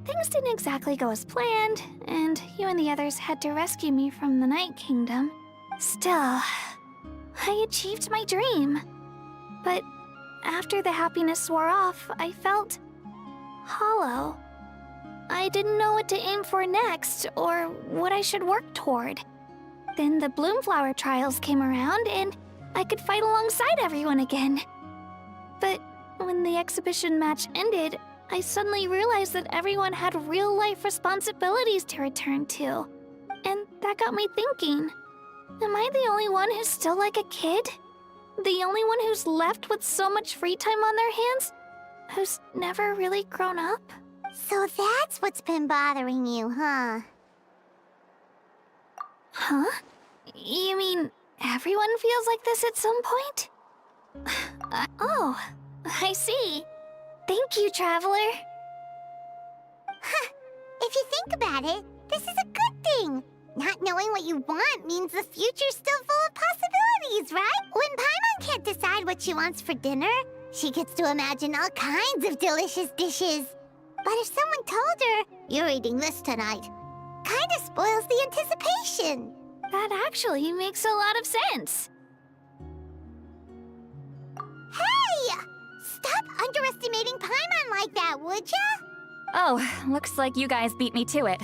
things didn't exactly go as planned, and you and the others had to rescue me from the Night Kingdom. Still, I achieved my dream. But after the happiness wore off, I felt hollow. I didn't know what to aim for next, or what I should work toward. Then the Bloomflower trials came around, and I could fight alongside everyone again. But when the exhibition match ended, I suddenly realized that everyone had real-life responsibilities to return to. And that got me thinking, am I the only one who's still like a kid? The only one who's left with so much free time on their hands? Who's never really grown up? So that's what's been bothering you, huh? Huh? You mean everyone feels like this at some point? Oh, I see. Thank you, Traveler. If you think about it, this is a good thing. Not knowing what you want means the future's still full of possibilities, right? When Paimon can't decide what she wants for dinner, she gets to imagine all kinds of delicious dishes. But if someone told her, "You're eating this tonight," kinda spoils the anticipation. That actually makes a lot of sense. Hey! Stop underestimating Paimon like that, would ya? Oh, looks like you guys beat me to it.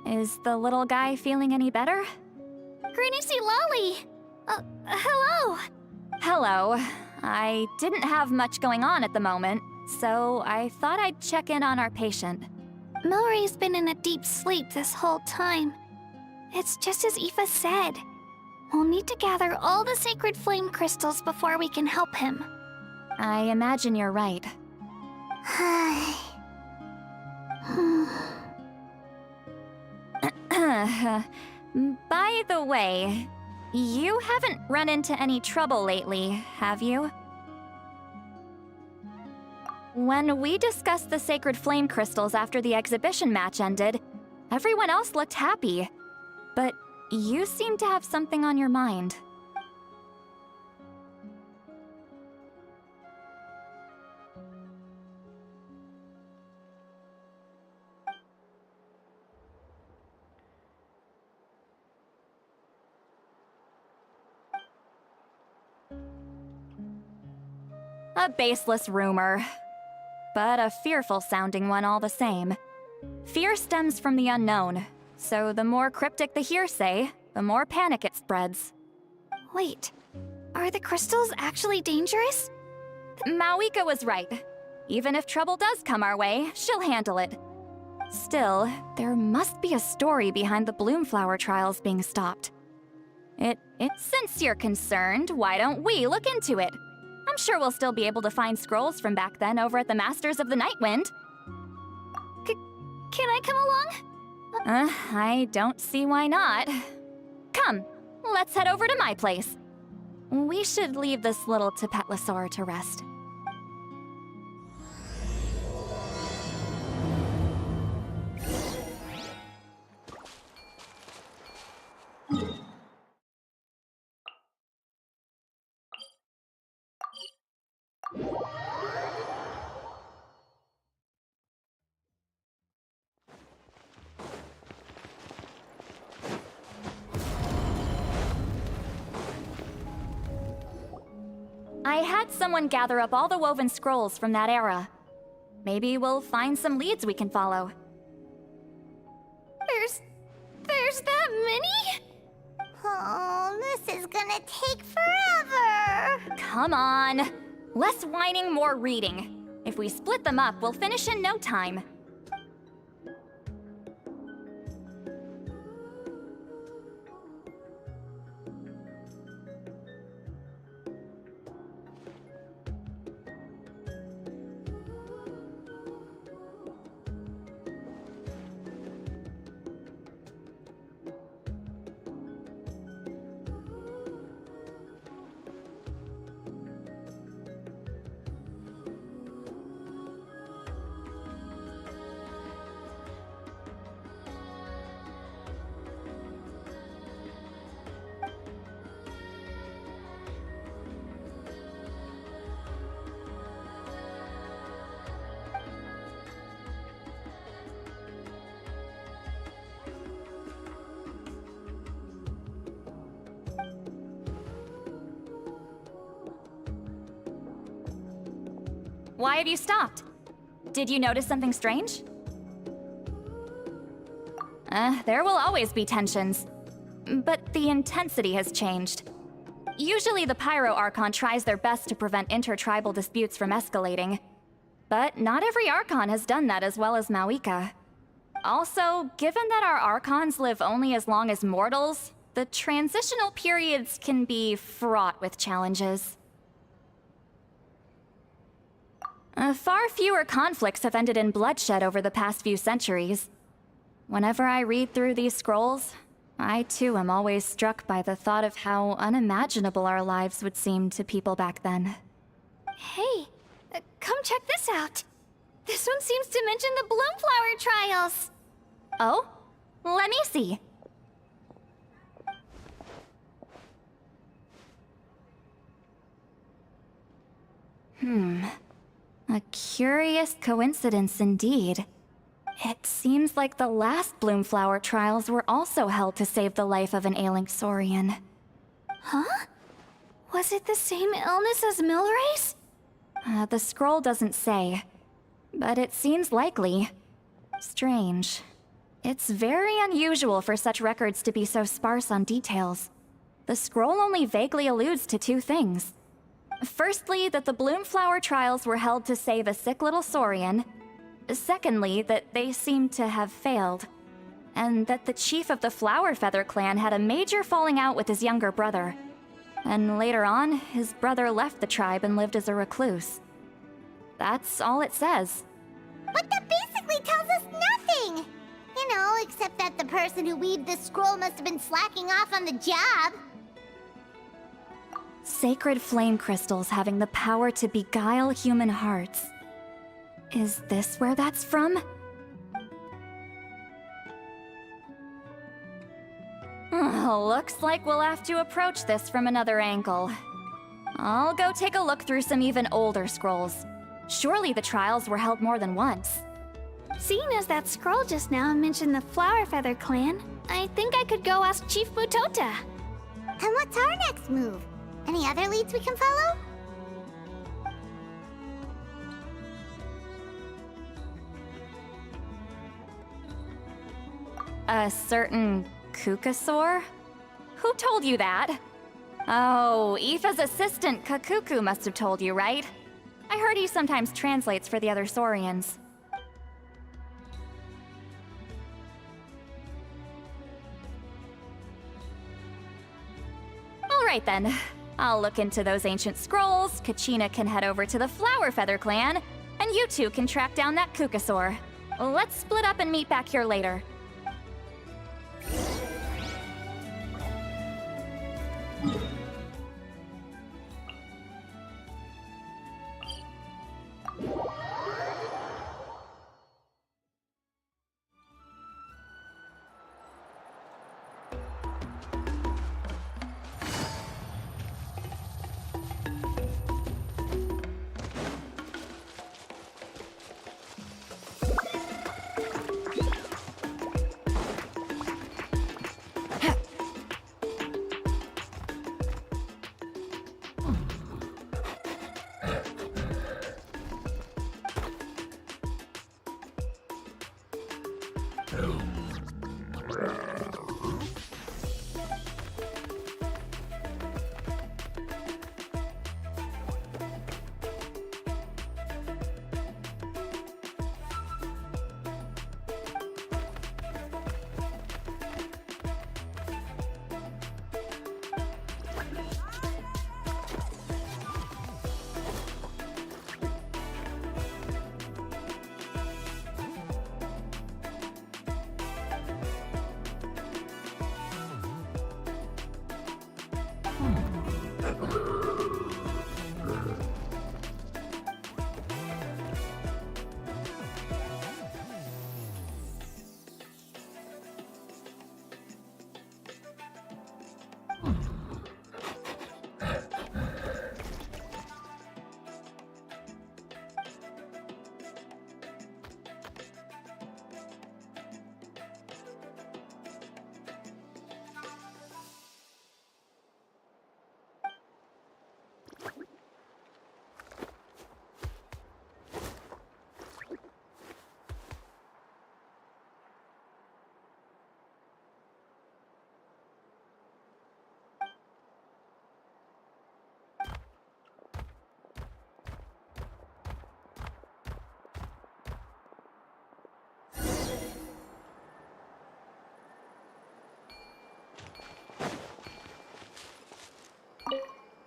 Is the little guy feeling any better? Granny C. Lolly! Hello! Hello. I didn't have much going on at the moment, so I thought I'd check in on our patient. Milray's been in a deep sleep this whole time. It's just as Aoife said. We'll need to gather all the sacred flame crystals before we can help him. I imagine you're right. By the way, you haven't run into any trouble lately, have you? When we discussed the sacred flame crystals after the exhibition match ended, everyone else looked happy. But you seem to have something on your mind. A baseless rumor, but a fearful-sounding one all the same. Fear stems from the unknown, so the more cryptic the hearsay, the more panic it spreads. Wait, are the crystals actually dangerous? Mawika was right. Even if trouble does come our way, she'll handle it. Still, there must be a story behind the Bloomflower trials being stopped. Since you're concerned, why don't we look into it? I'm sure we'll still be able to find scrolls from back then over at the Masters of the Nightwind. Can I come along? I don't see why not. Come, let's head over to my place. We should leave this little Tapetlosaur to rest. I had someone gather up all the woven scrolls from that era. Maybe we'll find some leads we can follow. There's that many? Oh, this is gonna take forever. Come on. Less whining, more reading. If we split them up, we'll finish in no time. Why have you stopped? Did you notice something strange? There will always be tensions. But the intensity has changed. Usually the Pyro Archon tries their best to prevent intertribal disputes from escalating. But not every Archon has done that as well as Mawika. Also, given that our Archons live only as long as mortals, the transitional periods can be fraught with challenges. Far fewer conflicts have ended in bloodshed over the past few centuries. Whenever I read through these scrolls, I too am always struck by the thought of how unimaginable our lives would seem to people back then. Hey, come check this out. This one seems to mention the Bloomflower trials. Oh? Let me see. A curious coincidence indeed. It seems like the last Bloomflower trials were also held to save the life of an ailing Saurian. Huh? Was it the same illness as Milray's? The scroll doesn't say, but it seems likely. Strange. It's very unusual for such records to be so sparse on details. The scroll only vaguely alludes to two things. Firstly, that the Bloomflower trials were held to save a sick little Saurian. Secondly, that they seemed to have failed. And that the chief of the Flower Feather clan had a major falling out with his younger brother. And later on, his brother left the tribe and lived as a recluse. That's all it says. But that basically tells us nothing! You know, except that the person who weaved this scroll must have been slacking off on the job. Sacred flame crystals having the power to beguile human hearts. Is this where that's from? Looks like we'll have to approach this from another angle. I'll go take a look through some even older scrolls. Surely the trials were held more than once. Seeing as that scroll just now mentioned the Flower Feather clan, I think I could go ask Chief Mutota. And what's our next move? Any other leads we can follow? A certain Kukasaur? Who told you that? Oh, Aoife's assistant, Kakuku, must have told you, right? I heard he sometimes translates for the other Saurians. Alright then. I'll look into those ancient scrolls, Kachina can head over to the Flower Feather clan, and you two can track down that Kukasaur. Let's split up and meet back here later.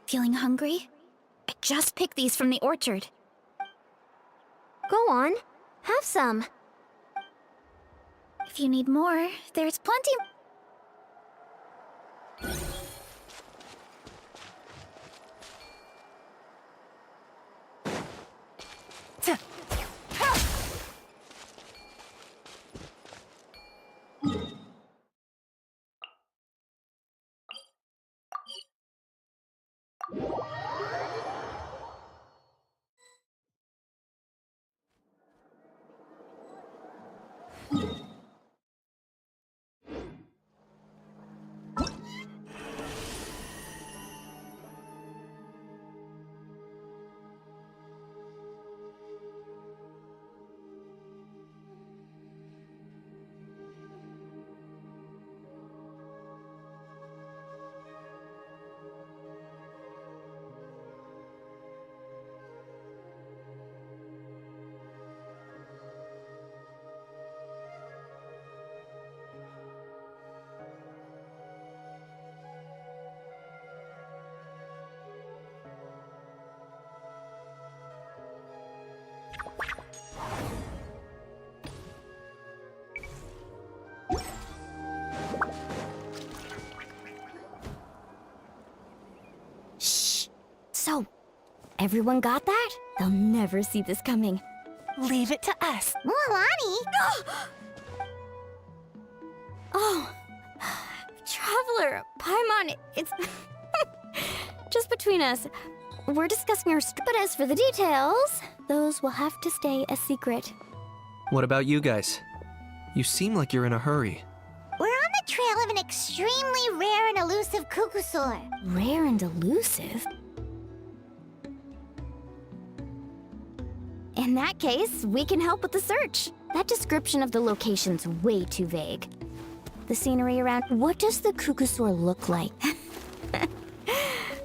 Feeling hungry? I just picked these from the orchard. Go on, have some. If you need more, there's plenty. So, everyone got that? They'll never see this coming. Leave it to us. Milani? Oh, Traveler, Paimon, it's just between us. We're discussing our but as for the details, those will have to stay a secret. What about you guys? You seem like you're in a hurry. We're on the trail of an extremely rare and elusive cuckoosaur. Rare and elusive? In that case, we can help with the search. That description of the location's way too vague. The scenery around... What does the cuckoosaur look like?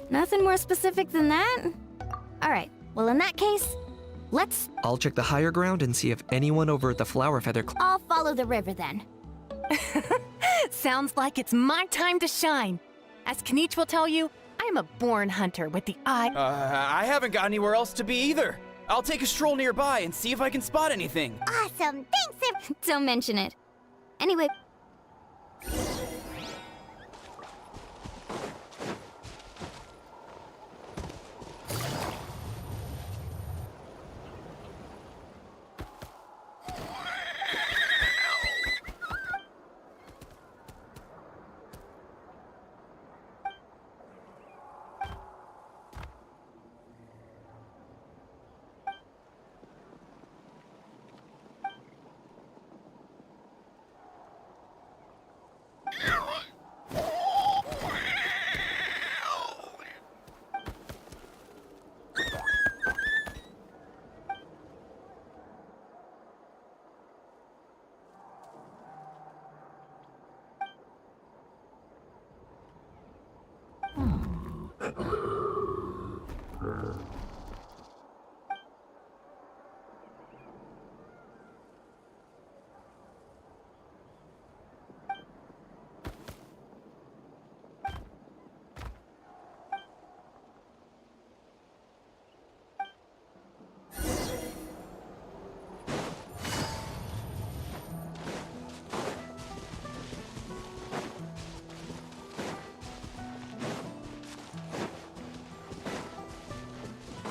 Nothing more specific than that? Alright, well in that case, let's... I'll check the higher ground and see if anyone over at the Flower Feather I'll follow the river then. Sounds like it's my time to shine. As Kanich will tell you, I'm a born hunter with the eye. I haven't got anywhere else to be either. I'll take a stroll nearby and see if I can spot anything. Awesome, thanks, Don't mention it. Anyway...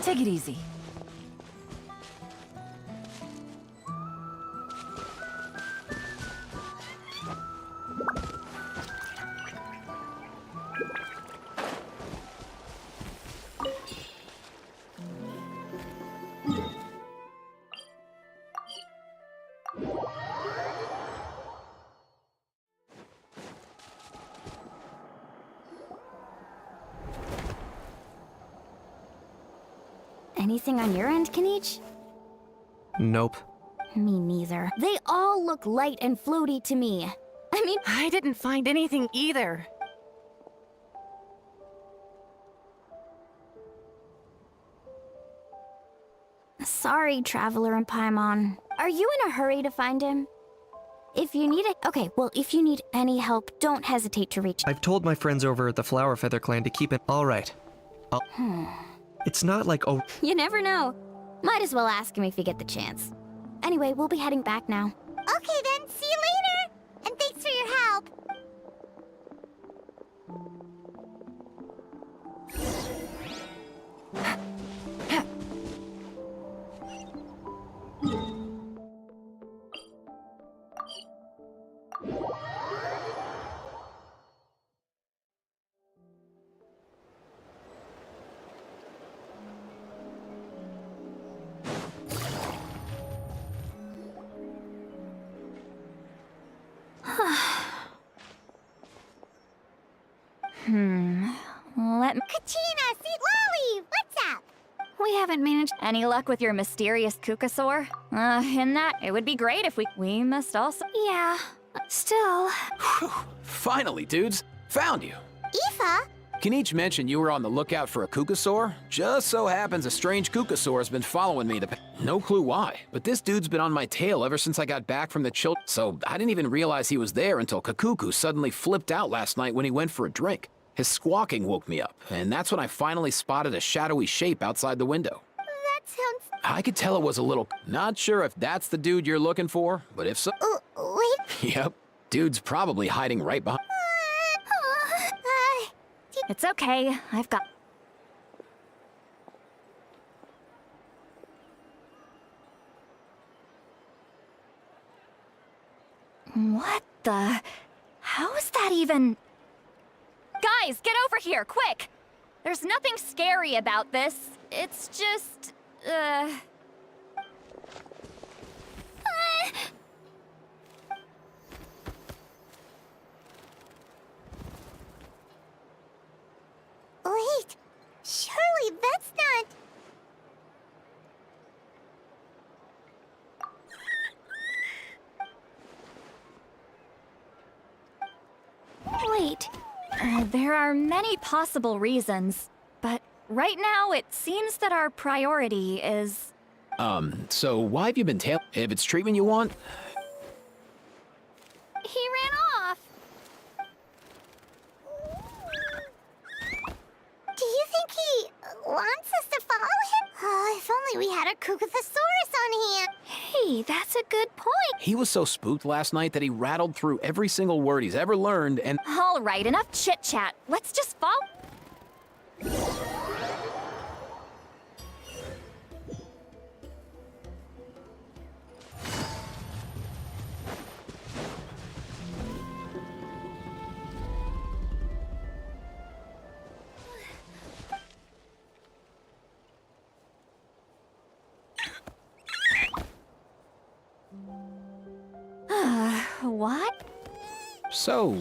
Take it easy. Anything on your end, Kanich? Nope. Me neither. They all look light and floaty to me. I mean... I didn't find anything either. Sorry, Traveler and Paimon. Are you in a hurry to find him? If you need it... Okay, well, if you need any help, don't hesitate to reach... I've told my friends over at the Flower Feather Clan to keep it all right. It's not like, oh... You never know. Might as well ask him if you get the chance. Anyway, we'll be heading back now. Okay then, see you later! And thanks for your help! Let me... Kachina, Seat Lolly, what's up? We haven't managed any luck with your mysterious Kukasaur. In that, it would be great if we must also... Yeah, still... Finally, dudes. Found you. Aoife? Kanich mentioned you were on the lookout for a Kukasaur. Just so happens a strange Kukasaur has been following me. No clue why, but this dude's been on my tail ever since I got back from the chill. So I didn't even realize he was there until Kakuku suddenly flipped out last night when he went for a drink. His squawking woke me up, and that's when I finally spotted a shadowy shape outside the window. That sounds... I could tell it was a little... Not sure if that's the dude you're looking for, but if so... wait... Yep. Dude's probably hiding right behind... It's okay. I've got... What the? How is that even? Guys, get over here, quick! There's nothing scary about this. It's just, Wait, surely that's not... Wait. There are many possible reasons, but right now it seems that our priority is... So why have you been if it's treatment you want? He ran off. Do you think he wants us to follow him? Oh, if only we had a Kukuthosaurus on hand. Hey, that's a good point. He was so spooked last night that he rattled through every single word he's ever learned and... All right, enough chit-chat. Let's just follow... What? So,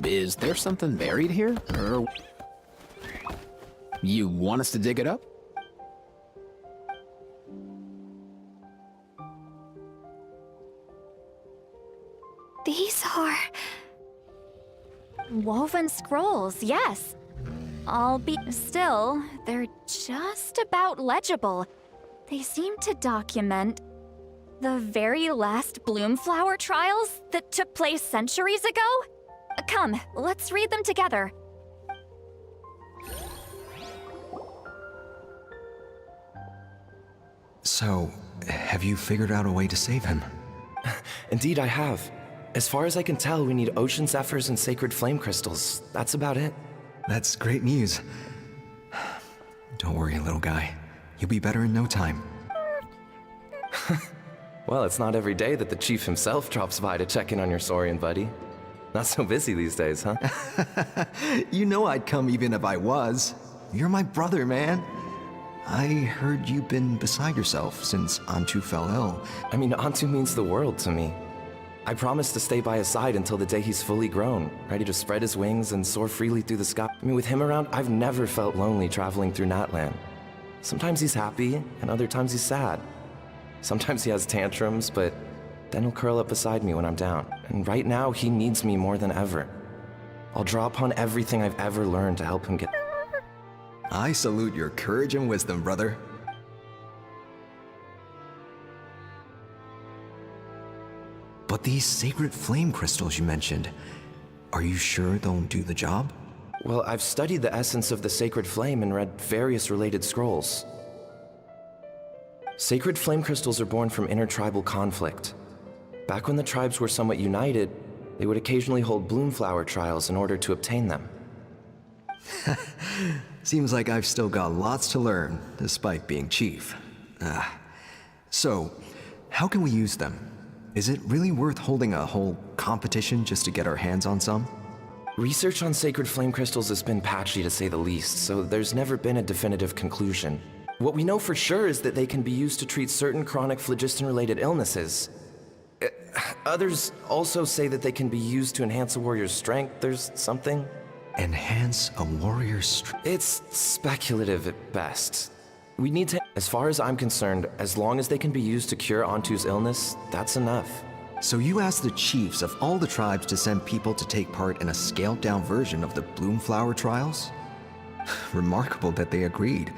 is there something buried here? Or... You want us to dig it up? These are... woven scrolls, yes. Still, they're just about legible. They seem to document the very last Bloomflower trials that took place centuries ago? Come, let's read them together. So, have you figured out a way to save him? Indeed, I have. As far as I can tell, we need ocean zephyrs and sacred flame crystals. That's about it. That's great news. Don't worry, little guy. You'll be better in no time. Well, it's not every day that the chief himself drops by to check in on your Saurian buddy. Not so busy these days, huh? You know I'd come even if I was. You're my brother, man. I heard you've been beside yourself since Antu fell ill. I mean, Antu means the world to me. I promise to stay by his side until the day he's fully grown, ready to spread his wings and soar freely through the sky. I mean, with him around, I've never felt lonely traveling through Natlan. Sometimes he's happy, and other times he's sad. Sometimes he has tantrums, but then he'll curl up beside me when I'm down. And right now, he needs me more than ever. I'll draw upon everything I've ever learned to help him get... I salute your courage and wisdom, brother. But these sacred flame crystals you mentioned, are you sure they'll do the job? Well, I've studied the essence of the sacred flame and read various related scrolls. Sacred flame crystals are born from intertribal conflict. Back when the tribes were somewhat united, they would occasionally hold Bloomflower trials in order to obtain them. Seems like I've still got lots to learn, despite being chief. So, how can we use them? Is it really worth holding a whole competition just to get our hands on some? Research on sacred flame crystals has been patchy to say the least, so there's never been a definitive conclusion. What we know for sure is that they can be used to treat certain chronic phlogiston-related illnesses. Others also say that they can be used to enhance a warrior's strength. There's something... Enhance a warrior's strength? It's speculative at best. We need to... As far as I'm concerned, as long as they can be used to cure Antu's illness, that's enough. So you asked the chiefs of all the tribes to send people to take part in a scaled-down version of the Bloomflower trials? Remarkable that they agreed,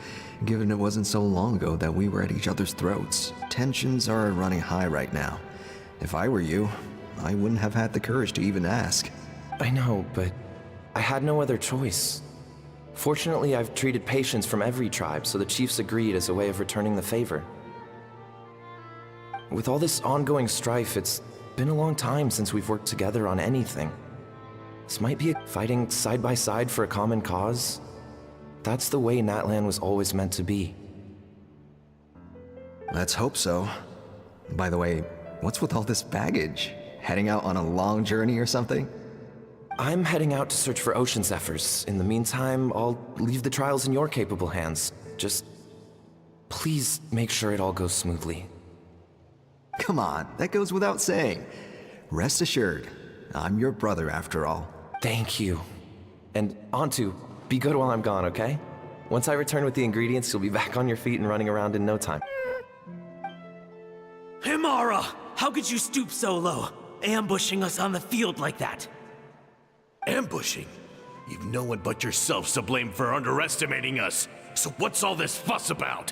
given it wasn't so long ago that we were at each other's throats. Tensions are running high right now. If I were you, I wouldn't have had the courage to even ask. I know, but I had no other choice. Fortunately, I've treated patients from every tribe, so the chiefs agreed as a way of returning the favor. With all this ongoing strife, it's been a long time since we've worked together on anything. This might be fighting side by side for a common cause. That's the way Natlan was always meant to be. Let's hope so. By the way, what's with all this baggage? Heading out on a long journey or something? I'm heading out to search for ocean zephyrs. In the meantime, I'll leave the trials in your capable hands. Just please make sure it all goes smoothly. Come on, that goes without saying. Rest assured, I'm your brother after all. Thank you. And Antu, be good while I'm gone, okay? Once I return with the ingredients, you'll be back on your feet and running around in no time. Himara! How could you stoop so low? Ambushing us on the field like that? Ambushing? You've no one but yourself to blame for underestimating us. So what's all this fuss about?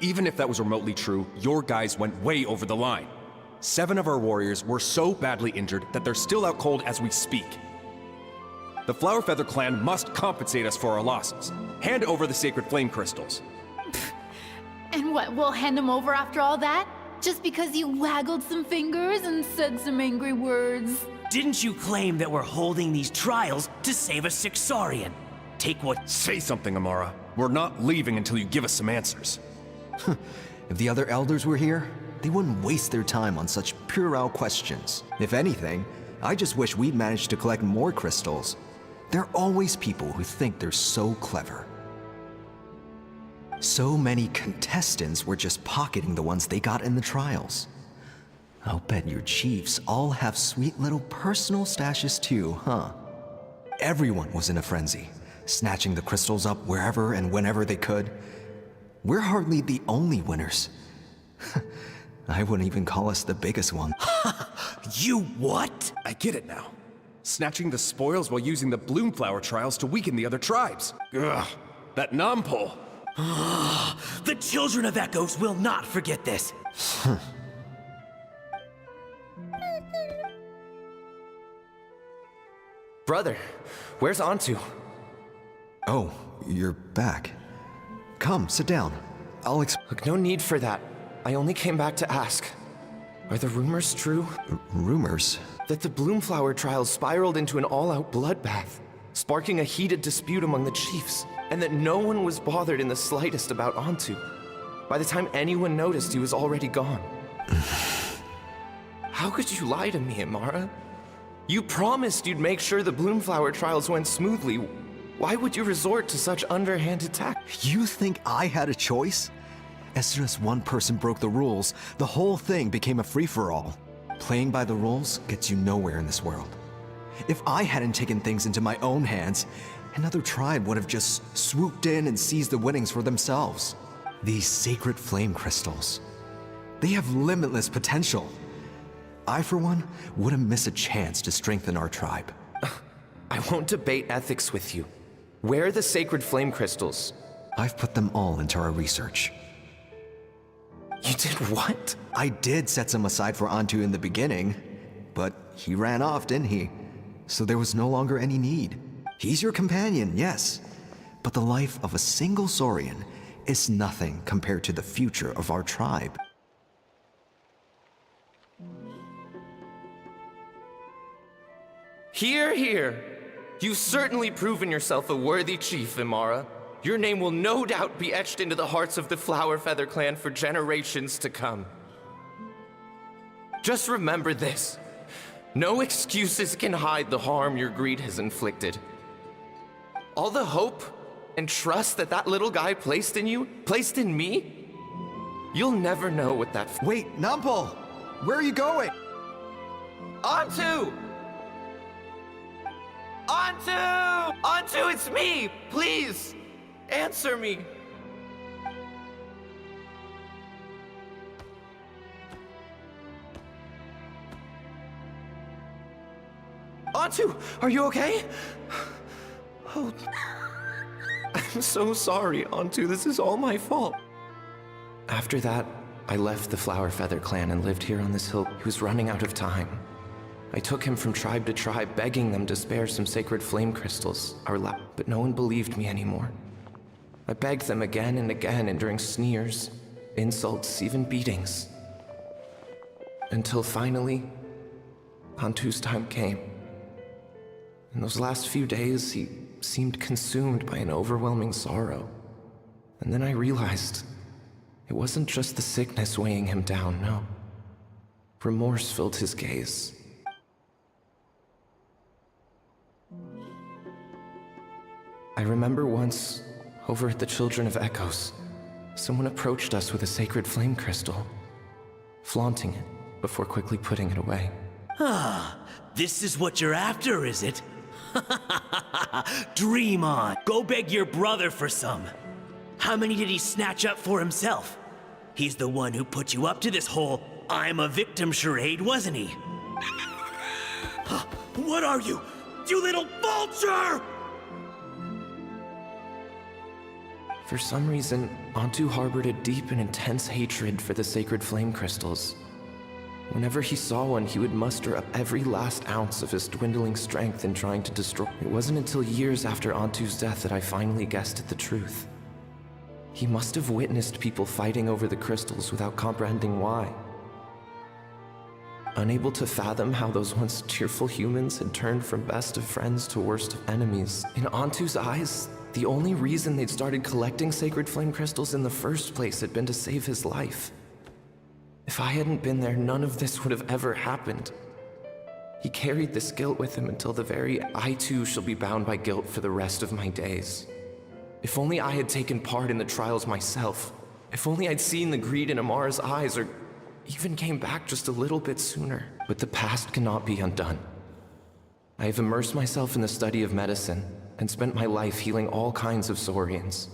Even if that was remotely true, your guys went way over the line. 7 of our warriors were so badly injured that they're still out cold as we speak. The Flower Feather clan must compensate us for our losses. Hand over the sacred flame crystals. And what, we'll hand him over after all that? Just because you waggled some fingers and said some angry words? Didn't you claim that we're holding these trials to save a sick Saurian? Take what— Say something, Amara. We're not leaving until you give us some answers. If the other elders were here, they wouldn't waste their time on such puerile questions. If anything, I just wish we'd managed to collect more crystals. There are always people who think they're so clever. So many contestants were just pocketing the ones they got in the trials. I'll bet your chiefs all have sweet little personal stashes too, huh? Everyone was in a frenzy, snatching the crystals up wherever and whenever they could. We're hardly the only winners. I wouldn't even call us the biggest one. You what? I get it now. Snatching the spoils while using the Bloomflower trials to weaken the other tribes. Ugh, that Nampol. The children of Echoes will not forget this. Brother, where's Antu? Oh, you're back. Come, sit down. I'll Look, no need for that. I only came back to ask. Are the rumors true? Rumors? That the Bloomflower trials spiraled into an all-out bloodbath, sparking a heated dispute among the chiefs, and that no one was bothered in the slightest about Antu. By the time anyone noticed, he was already gone. How could you lie to me, Amara? You promised you'd make sure the Bloomflower trials went smoothly. Why would you resort to such underhanded tactics? You think I had a choice? As soon as one person broke the rules, the whole thing became a free-for-all. Playing by the rules gets you nowhere in this world. If I hadn't taken things into my own hands, another tribe would have just swooped in and seized the winnings for themselves. These sacred flame crystals, they have limitless potential. I, for one, wouldn't miss a chance to strengthen our tribe. I won't debate ethics with you. Where are the sacred flame crystals? I've put them all into our research. You did what? I did set some aside for Antu in the beginning, but he ran off, didn't he? So there was no longer any need. He's your companion, yes, but the life of a single Saurian is nothing compared to the future of our tribe. Hear, hear. You've certainly proven yourself a worthy chief, Imara. Your name will no doubt be etched into the hearts of the Flower Feather clan for generations to come. Just remember this. No excuses can hide the harm your greed has inflicted. All the hope and trust that little guy placed in you, placed in me, you'll never know what that— Wait, Nampol! Where are you going? Antu! Antu! Antu, it's me! Please! Answer me! Antu, are you okay? Oh, I'm so sorry, Antu. This is all my fault. After that, I left the Flower Feather clan and lived here on this hill. He was running out of time. I took him from tribe to tribe, begging them to spare some sacred flame crystals, but no one believed me anymore. I begged them again and again, enduring sneers, insults, even beatings. Until finally, Antu's time came. In those last few days, he seemed consumed by an overwhelming sorrow. And then I realized it wasn't just the sickness weighing him down, no. Remorse filled his gaze. I remember once, over at the Children of Echoes, someone approached us with a sacred flame crystal, flaunting it before quickly putting it away. Ah, this is what you're after, is it? Dream on. Go beg your brother for some. How many did he snatch up for himself? He's the one who put you up to this whole I'm a victim charade, wasn't he? What are you? You little vulture! For some reason, Antu harbored a deep and intense hatred for the sacred flame crystals. Whenever he saw one, he would muster up every last ounce of his dwindling strength in trying to destroy. It wasn't until years after Antu's death that I finally guessed at the truth. He must have witnessed people fighting over the crystals without comprehending why. Unable to fathom how those once cheerful humans had turned from best of friends to worst of enemies. In Antu's eyes, the only reason they'd started collecting sacred flame crystals in the first place had been to save his life. If I hadn't been there, none of this would have ever happened. He carried this guilt with him until the very I too shall be bound by guilt for the rest of my days. If only I had taken part in the trials myself. If only I'd seen the greed in Amara's eyes, or even came back just a little bit sooner. But the past cannot be undone. I have immersed myself in the study of medicine and spent my life healing all kinds of Saurians.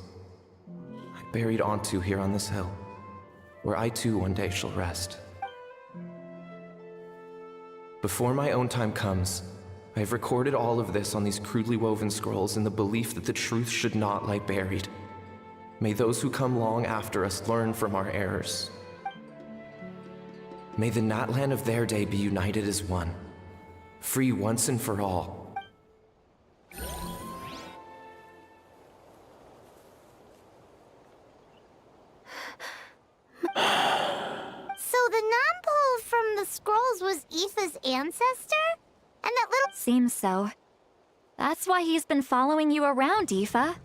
I buried Antu here on this hill, where I too one day shall rest. Before my own time comes, I have recorded all of this on these crudely woven scrolls in the belief that the truth should not lie buried. May those who come long after us learn from our errors. May the Natlan of their day be united as one, free once and for all. So the non-pole from the scrolls was Aoife's ancestor? And that little— Seems so. That's why he's been following you around, Aoife.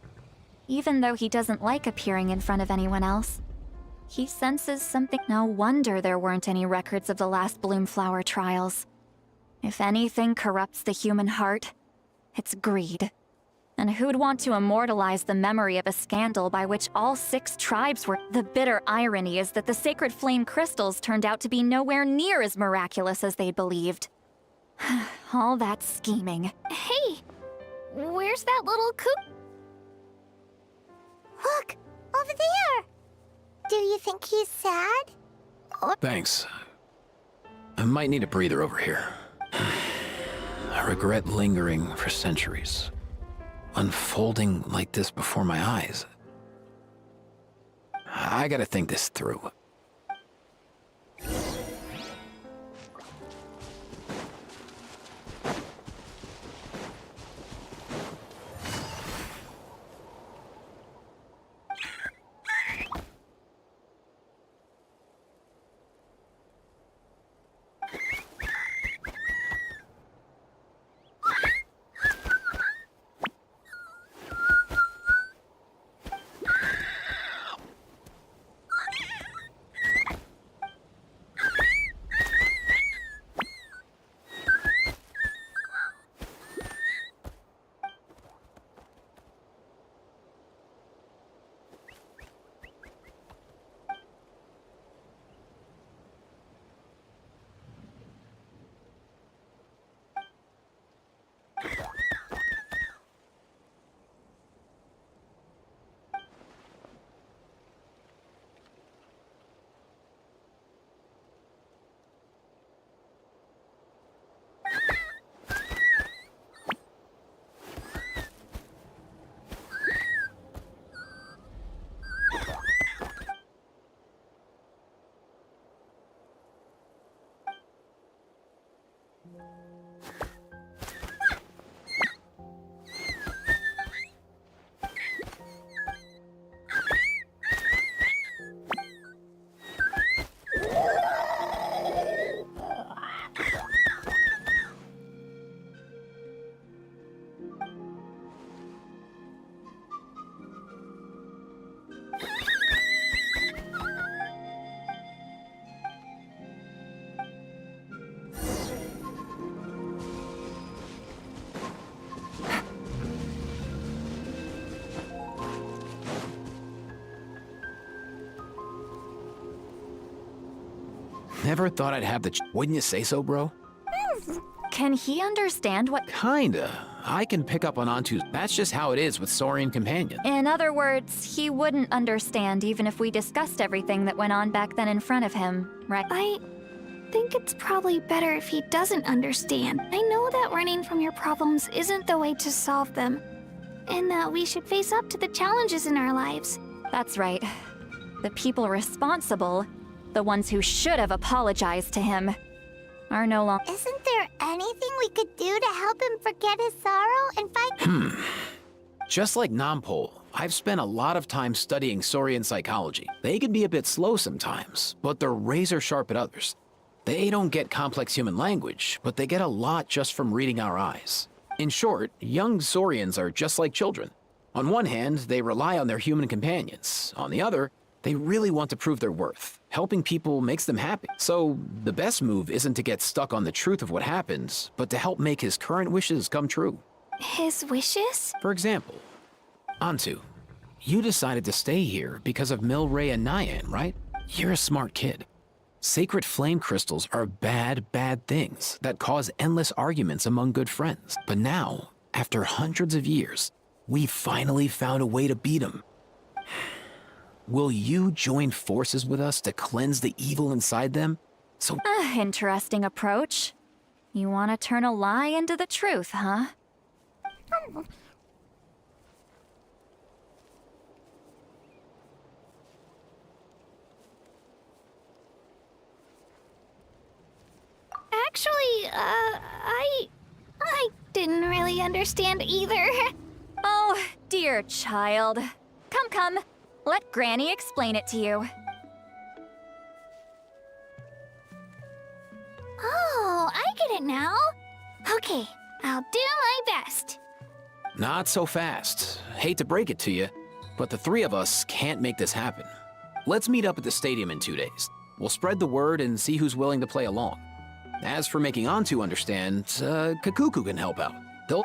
Even though he doesn't like appearing in front of anyone else. He senses something. No wonder there weren't any records of the last Bloomflower trials. If anything corrupts the human heart, it's greed. And who'd want to immortalize the memory of a scandal by which all 6 tribes were— The bitter irony is that the sacred flame crystals turned out to be nowhere near as miraculous as they believed. All that scheming. Hey, where's that little coop? Look, over there! Do you think he's sad? Thanks. I might need a breather over here. I regret lingering for centuries. Unfolding like this before my eyes. I gotta think this through. Never thought I'd have the Wouldn't you say so, bro? Can he understand what? Kinda. I can pick up on Antu's. That's just how it is with Saurian companions. In other words, he wouldn't understand even if we discussed everything that went on back then in front of him, right? I think it's probably better if he doesn't understand. I know that running from your problems isn't the way to solve them, and that we should face up to the challenges in our lives. That's right. The people responsible, the ones who should have apologized to him, are no longer. Isn't there anything we could do to help him forget his sorrow and find... Just like Nampol, I've spent a lot of time studying Saurian psychology. They can be a bit slow sometimes, but they're razor sharp at others. They don't get complex human language, but they get a lot just from reading our eyes. In short, young Saurians are just like children. On one hand, they rely on their human companions. On the other, they really want to prove their worth. Helping people makes them happy. So, the best move isn't to get stuck on the truth of what happened, but to help make his current wishes come true. His wishes? For example, Antu, you decided to stay here because of Milray and Nyan, right? You're a smart kid. Sacred flame crystals are bad, bad things that cause endless arguments among good friends. But now, after hundreds of years, we finally found a way to beat them. Will you join forces with us to cleanse the evil inside them? So Interesting approach. You want to turn a lie into the truth, huh? Actually, I didn't really understand either. Oh, dear child. Come. Let Granny explain it to you. Oh, I get it now. Okay, I'll do my best. not so fast. Hate to break it to you, but the three of us can't make this happen. Let's meet up at the stadium in 2 days. We'll spread the word and see who's willing to play along. As for making Antu understand, Kakuku can help out. They'll...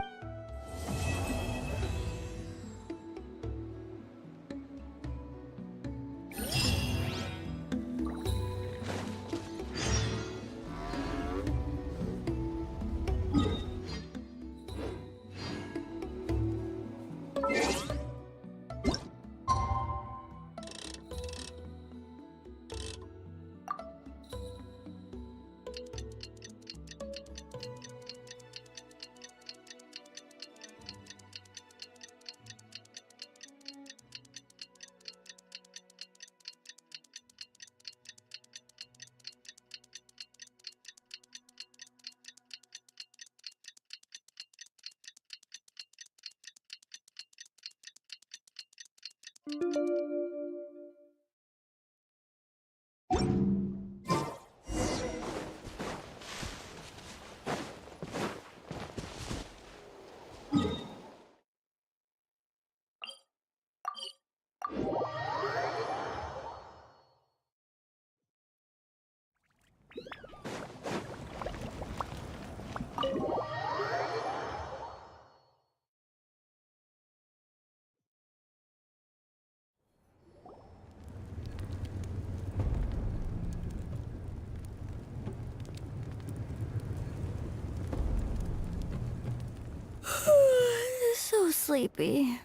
So sleepy.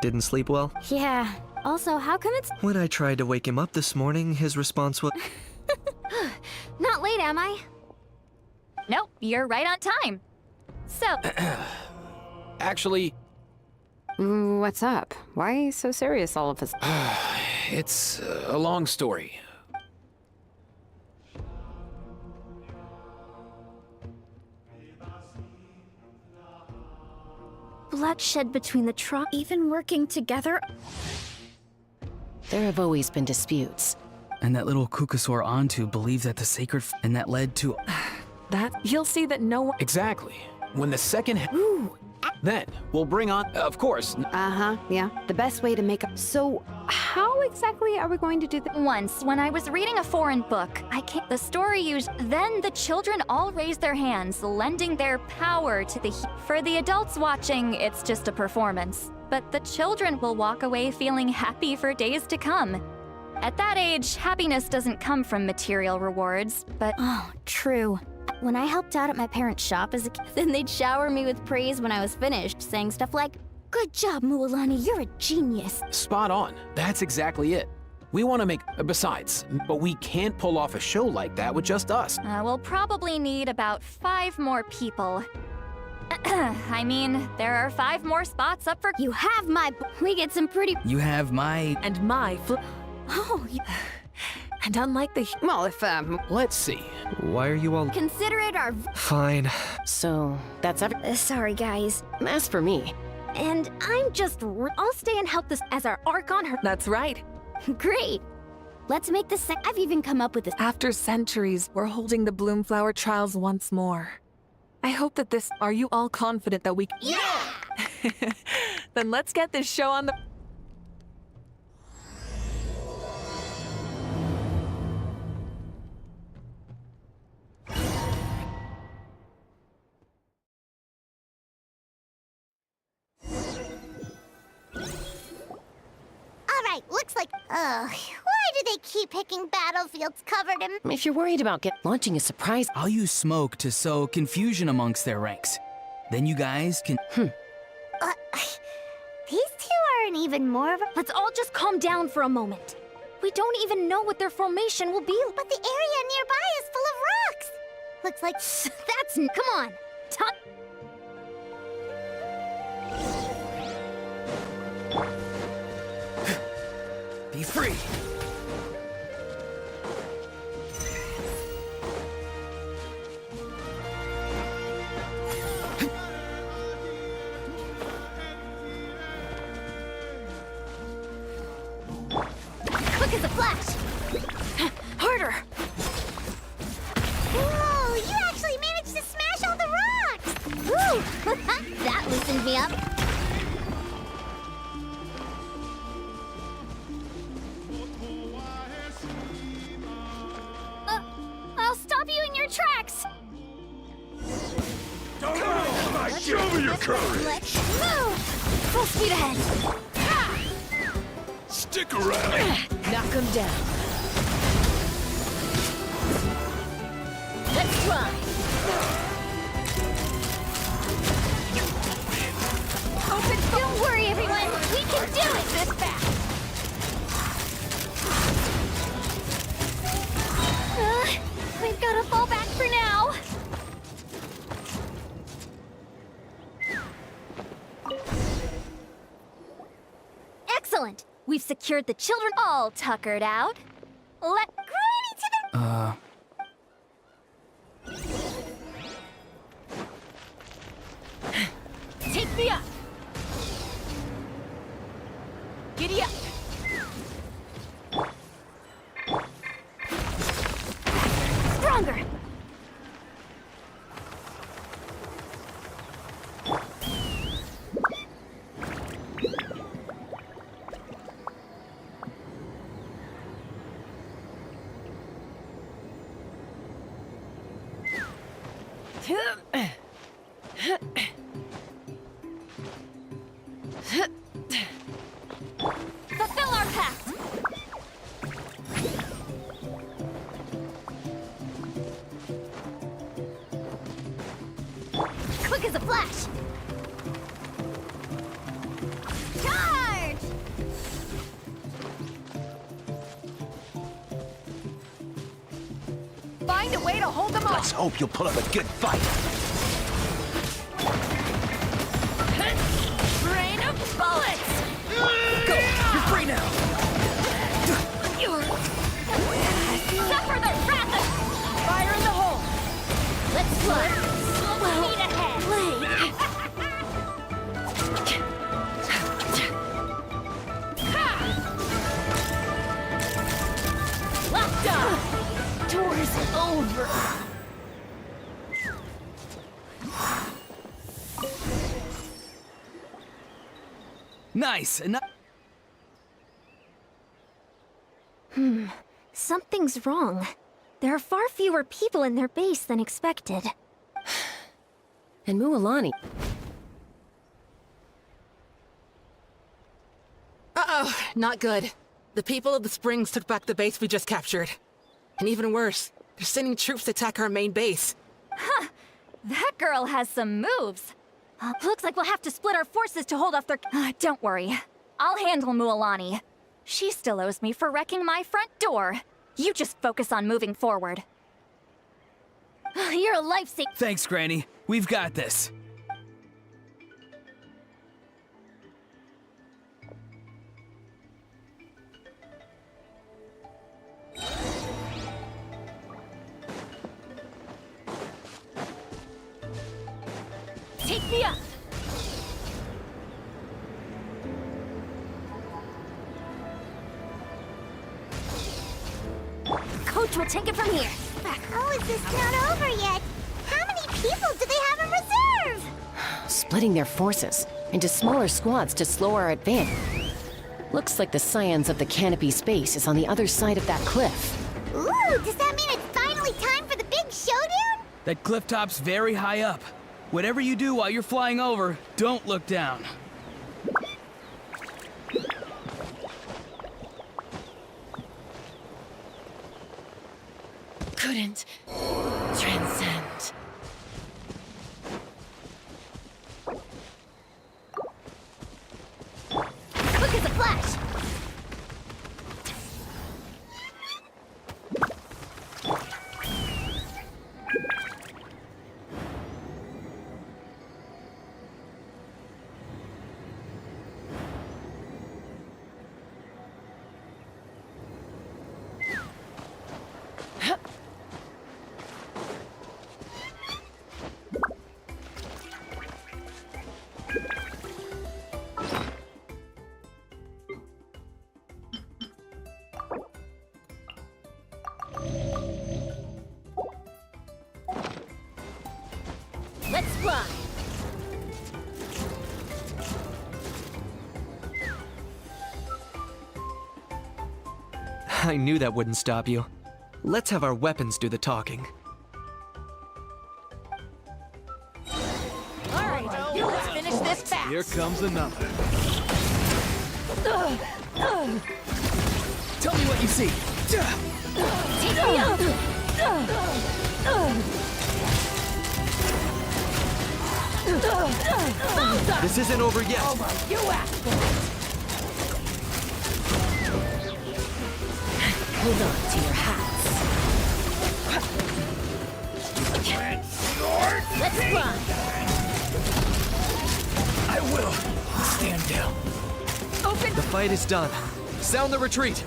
Didn't sleep well? Yeah. Also, how come it's When I tried to wake him up this morning, his response was... not late, am I? Nope, you're right on time. So... Actually... What's up? Why so serious all of us? It's a long story. Bloodshed between the even working together? There have always been disputes. And that little Kukusaur Antu believed that the sacred and that led to... That you'll see that no one... Exactly. When the second... Then, we'll bring on... Of course. Uh-huh, yeah. The best way to make up... So, how exactly are we going to do that? Once, when I was reading a foreign book, the story used, then the children all raised their hands, lending their power to the For the adults watching, it's just a performance. But the children will walk away feeling happy for days to come. At that age, happiness doesn't come from material rewards, but... Oh, true. When I helped out at my parents' shop as a kid, then they'd shower me with praise when I was finished, saying stuff like, "Good job, Mualani, you're a genius." Spot on. That's exactly it. We want to make... Besides, but we can't pull off a show like that with just us. We'll probably need about 5 more people. I mean, there are 5 more spots up for... You have my... We get some pretty... You have my... And my Oh, And unlike the... Well, if, Let's see. Why are you all... Consider it our... Fine. So, that's sorry, guys. As for me, And I'm just... I'll stay and help this as our arc on her. That's right. Great. Let's make this... I've even come up with this... After centuries, we're holding the Bloomflower trials once more. I hope that this... Are you all confident that we... Yeah! Then let's get this show on the... Alright, looks like... Ugh, why do they keep picking battlefields covered in... if you're worried about launching a surprise... I'll use smoke to sow confusion amongst their ranks. Then you guys can... These two aren't even more of a... Let's all just calm down for a moment. We don't even know what their formation will be. But the area nearby is full of rocks! Looks like... That's... Come on. Be free! Quick as a flash! Harder! Whoa, you actually managed to smash all the rocks! Woo! That loosened me up. I'll stop you in your tracks! Show me your courage! Let's move! Full speed ahead! Stick around! Knock him down. Let's try! Don't worry, everyone! We can do it this fast! We've got to fall back for now! Excellent! We've secured the children All tuckered out. Let Granny to the... Take me up! Giddy up! Stronger! fulfill our pact. Quick as a flash! Charge! Find a way to hold them off! Let's hope you'll put up a good fight! Rain of bullets! Go! You're free now! Suffer the wrath of... Fire in the hole! Let's fly! Full speed ahead. Locked up! Tour's over! Nice! Something's wrong. There are far fewer people in their base than expected. And Mualani. Uh-oh, not good. The people of the Springs took back the base we just captured. And even worse, they're sending troops to attack our main base. Huh. That girl has some moves. Looks like we'll have to split our forces to hold off their... don't worry. I'll handle Mualani. She still owes me for wrecking my front door. You just focus on moving forward. You're a lifesaver. Thanks, Granny. We've got this. Take me up! Coach will take it from here. Oh, is this not over yet? How many people do they have in reserve? Splitting their forces into smaller squads to slow our advance. Looks like the Scions of the Canopy Space is on the other side of that cliff. Ooh, does that mean it's finally time for the big showdown? That cliff top's very high up. Whatever you do while you're flying over, don't look down. Couldn't transcend. Quick as a flash! Let's fly! I knew that wouldn't stop you. Let's have our weapons do the talking. Alright, you let's finish this fast! Here comes another. Tell me what you see. Take me up! This isn't over yet. You asked for it! Hold on to your hats. Let's fly! I will. Stand down. Open! The fight is done. Sound the retreat.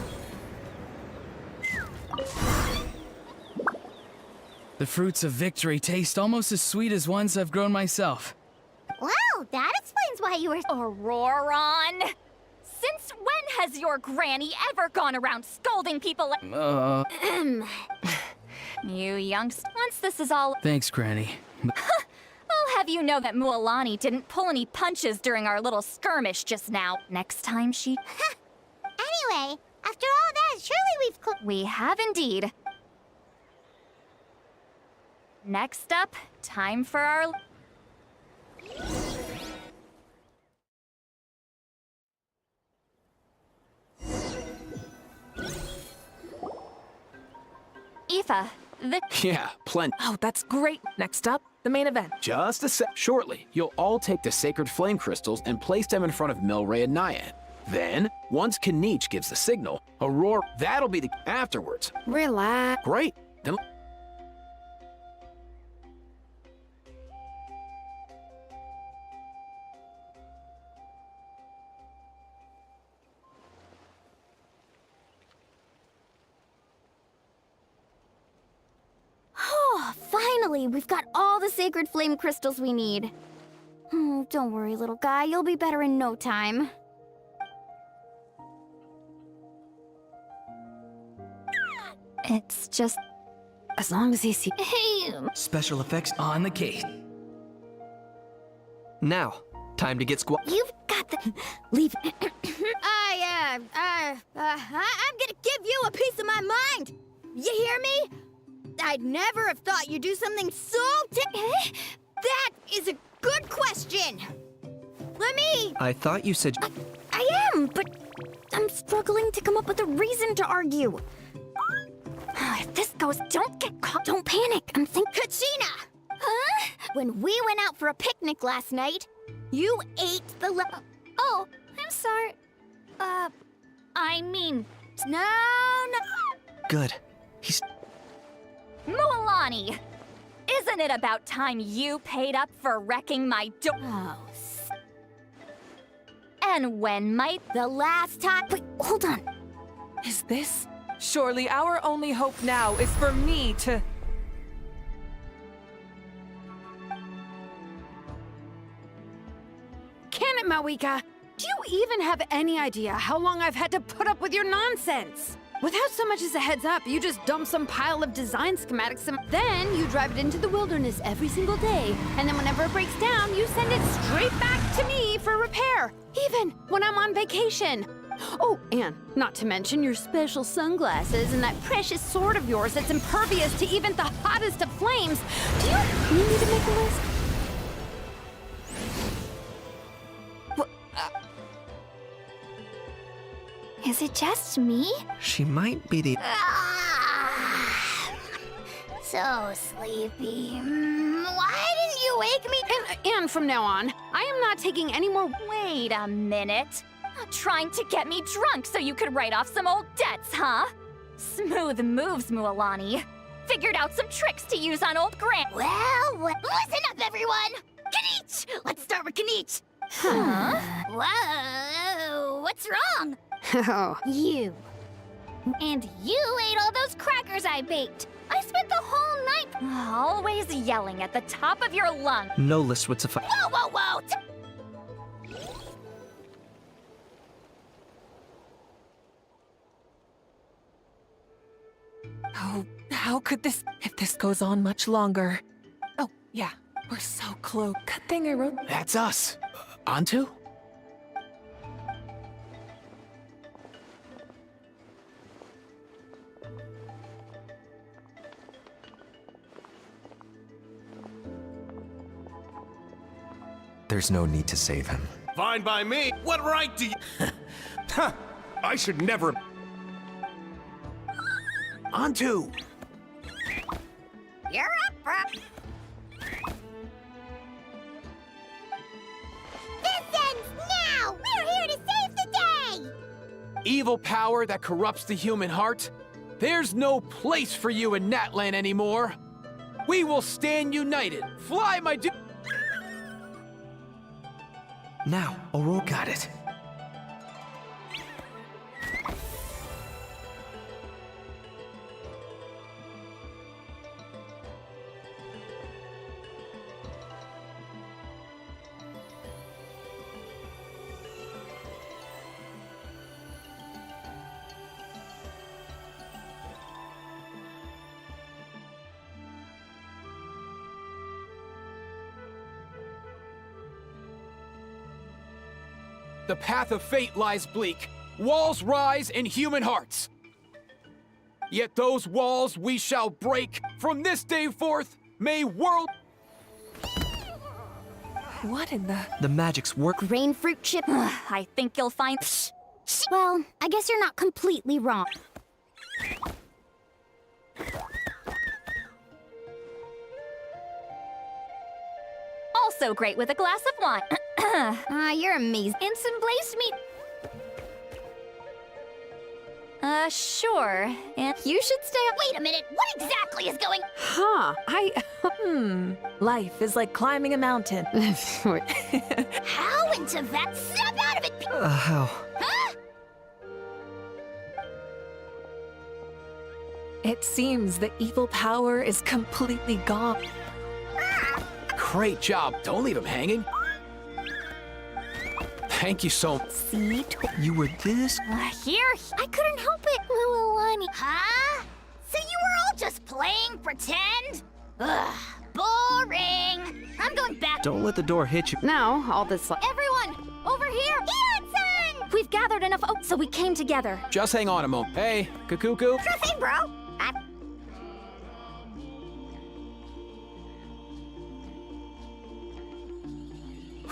The fruits of victory taste almost as sweet as ones I've grown myself. Wow, that explains why you were... Auroron! Since when has your granny ever gone around scolding people like... You youngsters, once this is all... Thanks, Granny. I'll have you know that Mualani didn't pull any punches during our little skirmish just now. Next time she... Anyway, after all that, surely we've... We have indeed. Next up, time for our... Aoife, Yeah, plenty. Oh, that's great. Next up, the main event. Just a sec. Shortly, you'll all take the sacred flame crystals and place them in front of Milray and Nyan. Then, once Kanich gives the signal, Aurora, that'll be the afterwards. Relax. Great. Then Oh, finally, we've got all the sacred flame crystals we need. Don't worry, little guy, you'll be better in no time. it's just... As long as he sees... Hey, Special effects On the case. now. Time to get squad. you've got the... Leave... I'm gonna give you a piece of my mind! You hear me? I'd never have thought you'd do something so That is a good question! Let me... I thought you said... I am, but I'm struggling to come up with a reason to argue. If this goes, don't get caught. Don't panic. I'm thinking. Kachina! Huh? When we went out for a picnic last night, you ate the Oh, I'm sorry. I mean... No. Good. He's... Mualani! Isn't it about time you paid up for wrecking my door? Oh, and when might the last time... Wait, hold on. Is this? Surely our only hope now is for me to... Can it, Mawika? Do you even have any idea how long I've had to put up with your nonsense? Without so much as a heads up, you just dump some pile of design schematics and then you drive it into the wilderness every single day. And then whenever it breaks down, you send it straight back to me for repair, even when I'm on vacation. Oh, and not to mention your special sunglasses and that precious sword of yours that's impervious to even the hottest of flames. Do you need me to make a list? Is it just me? She might be the... So sleepy. Why didn't you wake me? And from now on, I am not taking any more... Wait a minute. Trying to get me drunk so you could write off some old debts, huh? Smooth moves, Mualani. Figured out some tricks to use on old Grant. Well, listen up, everyone! Kanich! Let's start with Kanich. Huh? Whoa, what's wrong? Oh. You. And you ate all those crackers I baked. I spent the whole night... Always yelling at the top of your lungs. No list would suffice. Whoa, whoa, whoa! Oh, how could this... If this goes on much longer... Oh, yeah. We're so close. Good thing I wrote... That's us. Antu? There's no need to save him. Fine by me. What right do you... Ha! I should never... Antu! You're up, bro. This ends now! We're here to save the day! Evil power that corrupts the human heart? There's no place for you in Natlan anymore. We will stand united. Fly, my dude! Now, Aurora got it. The path of fate lies bleak. Walls rise in human hearts. Yet those walls we shall break. From this day forth, may world... What in the... The magic's work... Grain fruit chip. I think you'll find... Well, I guess you're not completely wrong. Also great with a glass of wine. You're amazing. And some blaze meat. Sure. And you should stay up. Wait a minute, what exactly is going... Huh, Life is like climbing a mountain. How into that? Snap out of it! How? Huh? It seems the evil power is completely gone. Great job. Don't leave him hanging. Thank you so much. See? You were this? Here. I couldn't help it, Mualani. Huh? So you were all just playing pretend? Ugh, boring. I'm going back. Don't let the door hit you. Now, all this... Everyone, over here. Eon-san! We've gathered enough oats so we came together. Just hang on a moment. Hey, Kakuku. Sure thing, bro.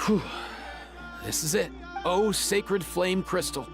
Whew. This is it. Oh, sacred flame crystal.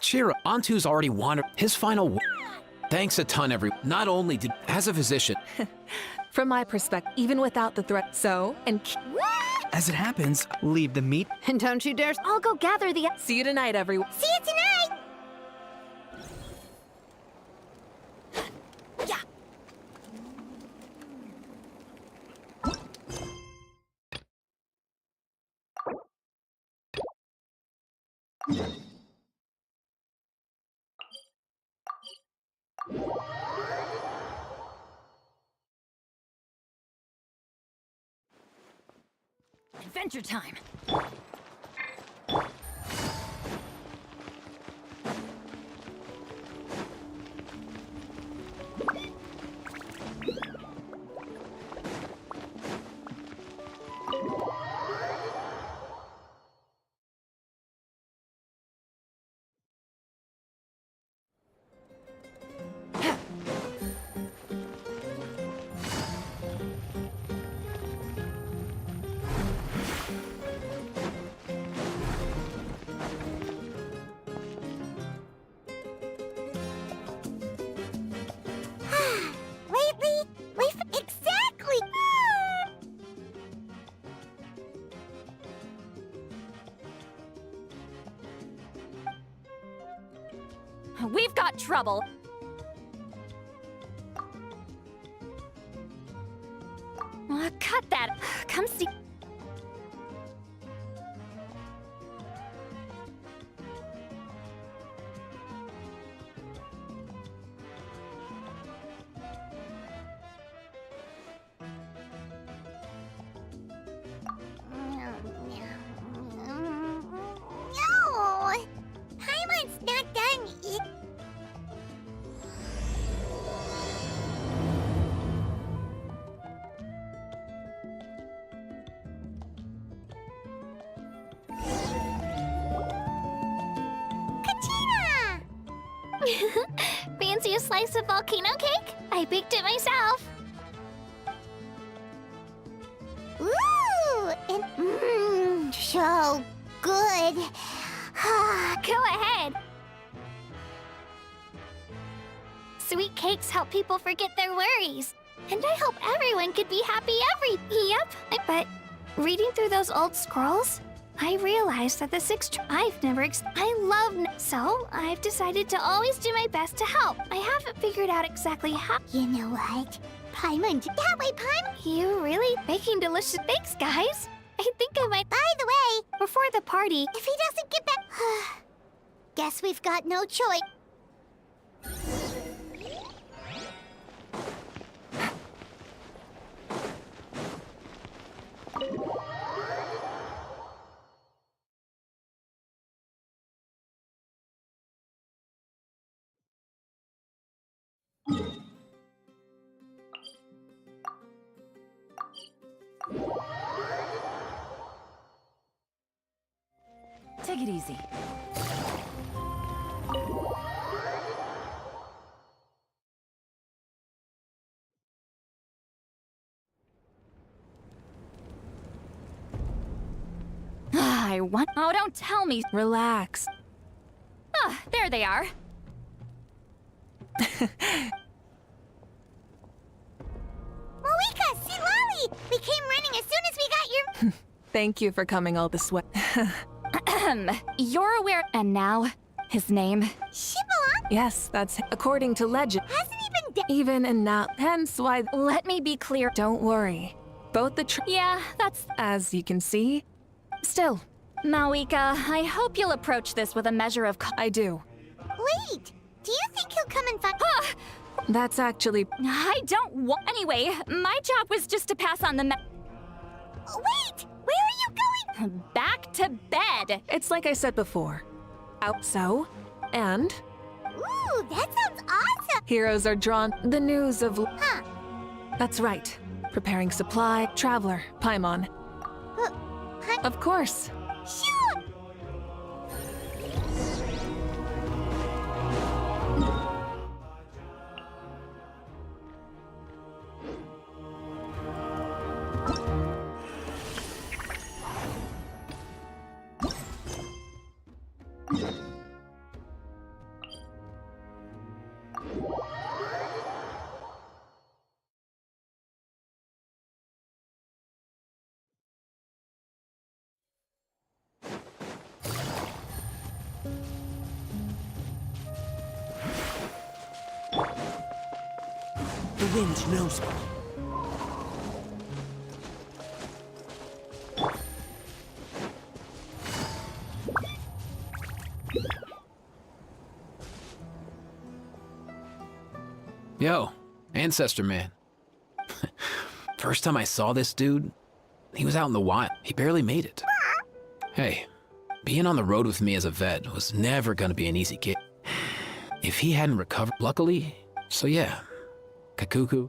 Cheer up. Antu's already wandered his final. Thanks a ton, Not only did, as a physician. From my perspective, even without the threat, As it happens, leave the meat. And don't you dare. I'll go gather the. See you tonight, everyone. See you tonight! Adventure time. Lately, we've exactly. We've got trouble. Cut that. Come see. No! Paimon's not done eating. Katina! Fancy a slice of volcano cake? I baked it myself. Ooh! And so good. Go ahead. Sweet cakes help people forget their worries. And I hope everyone could be happy Yep. But reading through those old scrolls, I realized that the I've never I love so I've decided to always do my best to help. I haven't figured out exactly how. You know what? Paimon, that way, Paimon. You really baking delicious bakes, guys? I think I might. By the way, before the party, if he doesn't get back, guess we've got no choice. Take it easy. I want. Oh, don't tell me. Relax. Ah, there they are. Moika, see Lolly! We came running as soon as we got your. Thank you for coming all this way. You're aware. And now, his name? Shibalong? Yes, that's according to legend. Hasn't he been dead? Even and now, hence why. Let me be clear. Don't worry. Both the yeah, that's. As you can see. Still. Mawika, I hope you'll approach this with a measure of. I do. Wait! Do you think he'll come and find. That's actually. I don't want. Anyway, my job was just to pass on the. Wait! Where are you going? Back to bed. It's like I said before. Out so, and. Ooh, that sounds awesome! Heroes are drawn. The news of. Huh. That's right. Preparing supply. Traveler. Paimon. Of course. Sure! wind knows. Yo, Ancestor Man. First time I saw this dude, he was out in the wild. He barely made it. Hey, being on the road with me as a vet was never gonna be an easy gig. If he hadn't recovered, luckily, so yeah. Kakuku,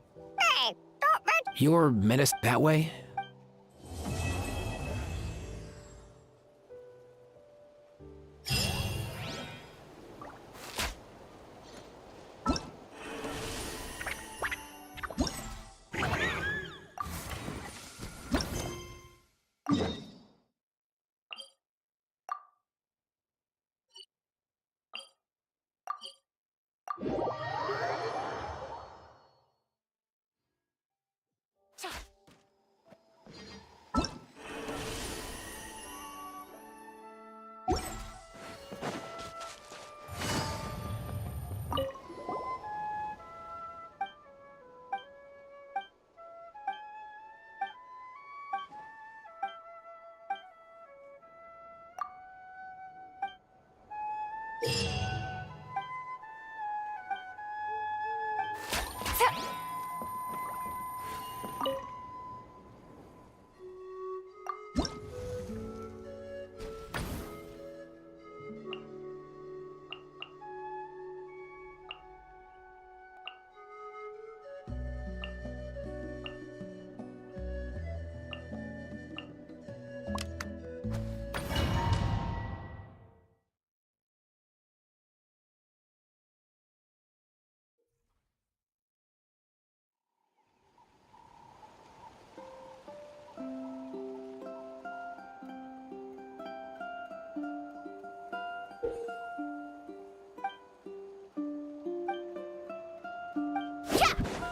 you're menaced that way?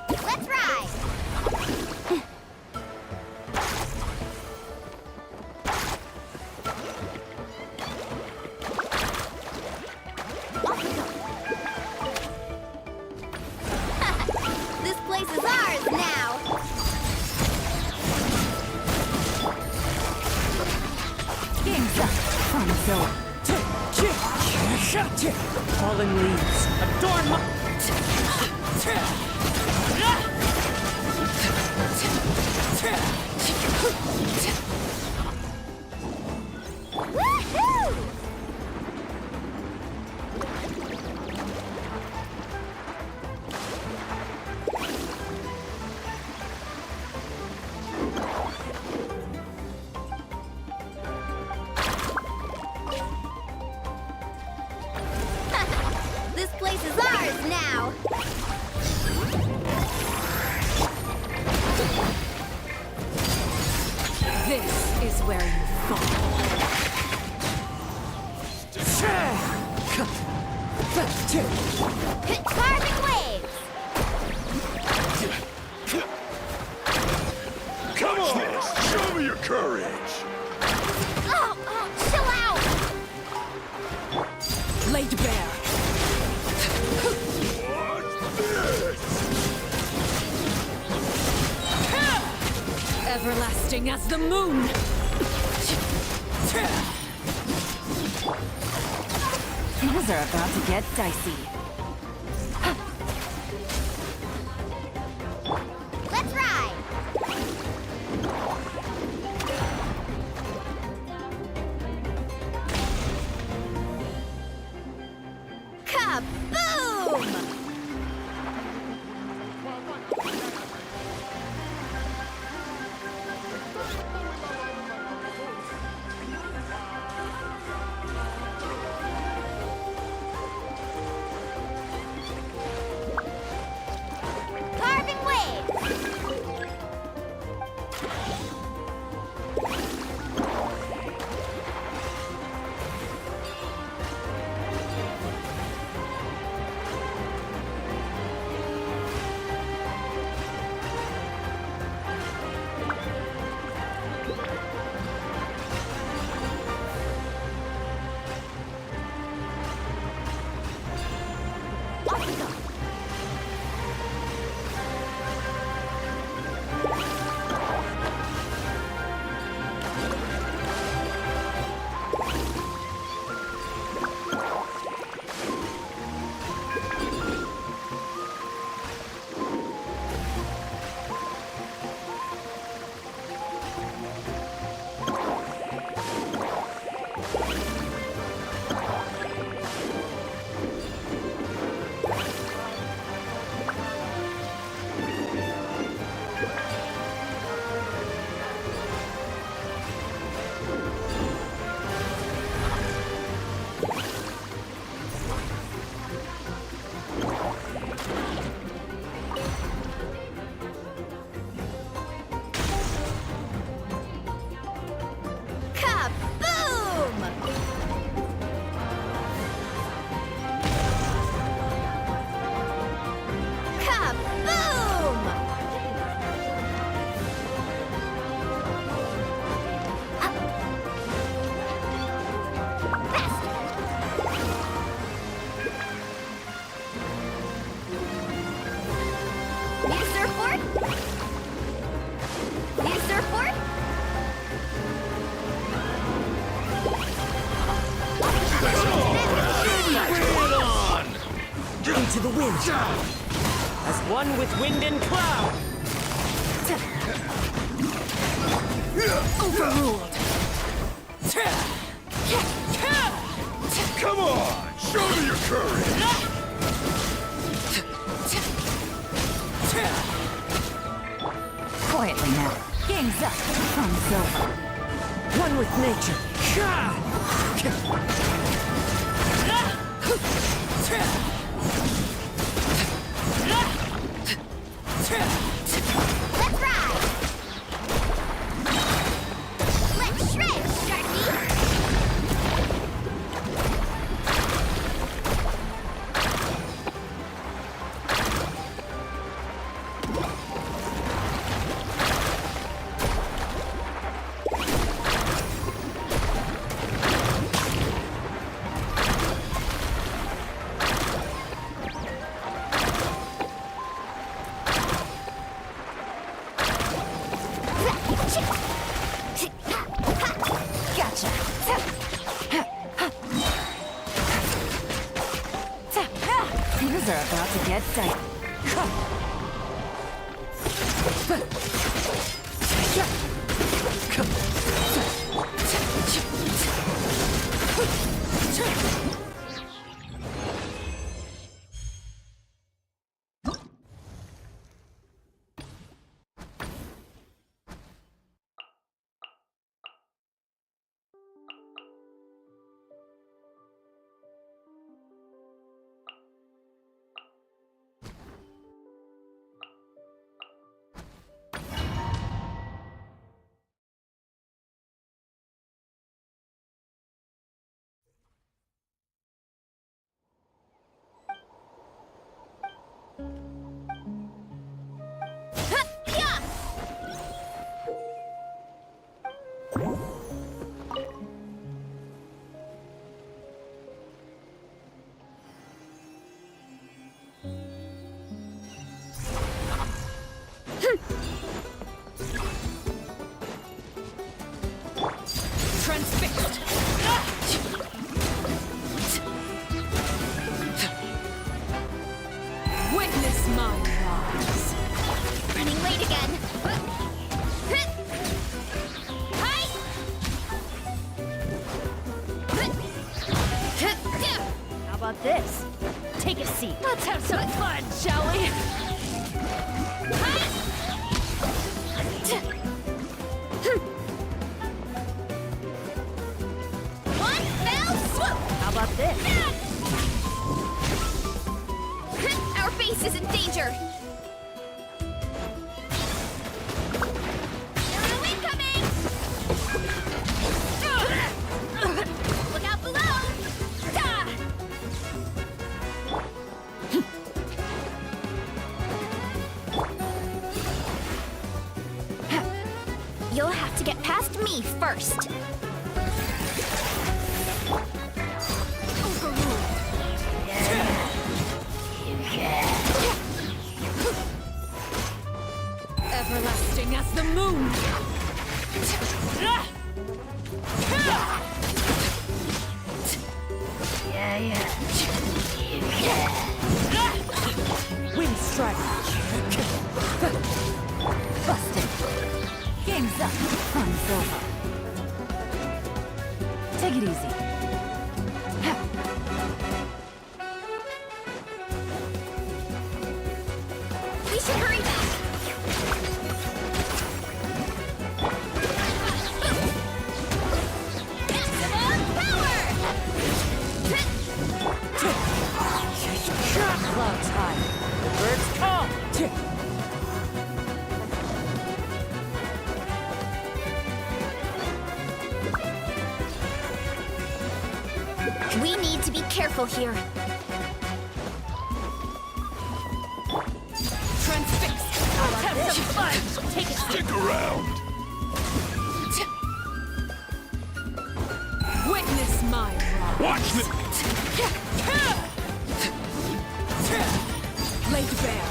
Let's ride! This place is ours now! Game's up. Fun zone. Falling leaves. Adorn my... Woohoo! This place is ours now! This is where you fall. Hit carving waves! Come on! Show me your courage! Oh, chill out! Laid bare. Everlasting as the moon. Things are about to get dicey. Let's ride! Kaboom! win! As one with wind and cloud! Overruled! Come on! Show me your courage! Quietly now. Game's up. Fun's over. One with nature. Let's ride! Let's shred, Sharky! Gotcha. Things are about to get dicey. Transfixed. Witness my rise. Running late again. How about this? Take a seat. Let's have some fun, shall we? One fell swoop! How about this? Our base is in danger. Arrow incoming! Look out below! You'll have to get past me first. Everlasting as the moon. Wind strike. Busted. Game's up. Fun's over. Take it easy. We should hurry back. Maximum power! Clouds high. Birds call. We need to be careful here. Transfixed. Let's have some fun. Take it. Stick around! Witness my rise. Watch this! Laid bare.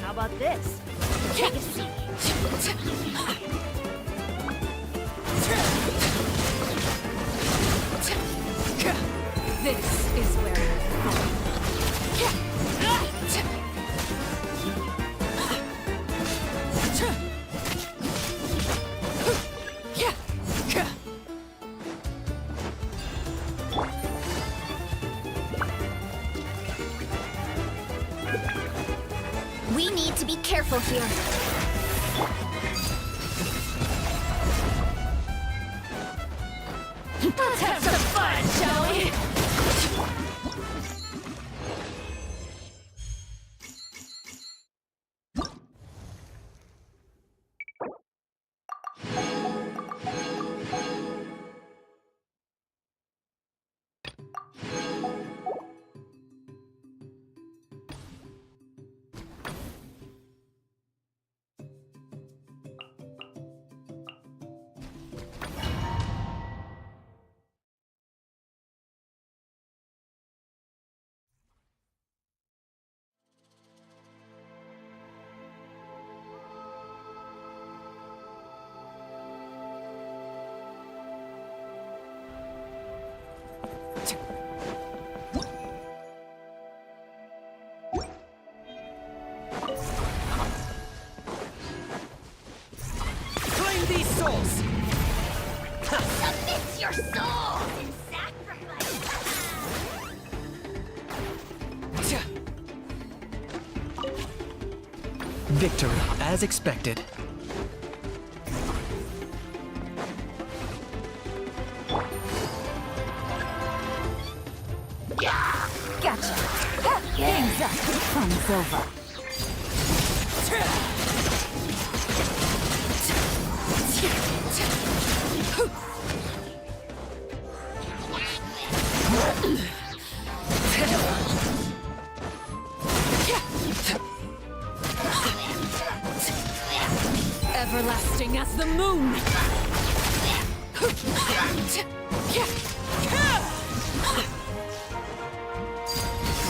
How about this? Take a seat. This is where you fall. We need to be careful here. Let's have some fun, shall we? Claim these souls! Submit your souls in sacrifice! Victory, as expected. Gotcha. Game's up. Fun's over. Everlasting as the moon!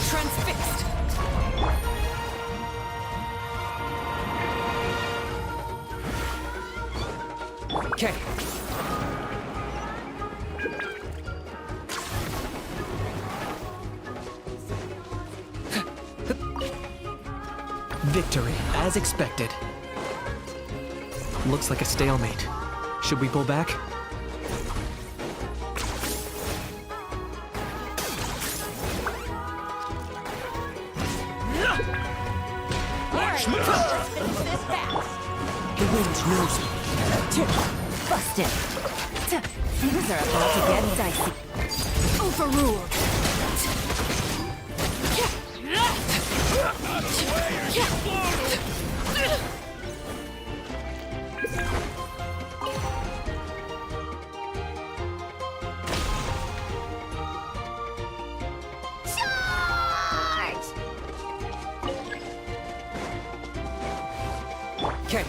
Transfixed! Okay. Victory, as expected. Looks like a stalemate. Should we pull back? The wind knows me. Busted. Things are about to get dicey. Overruled! Okay.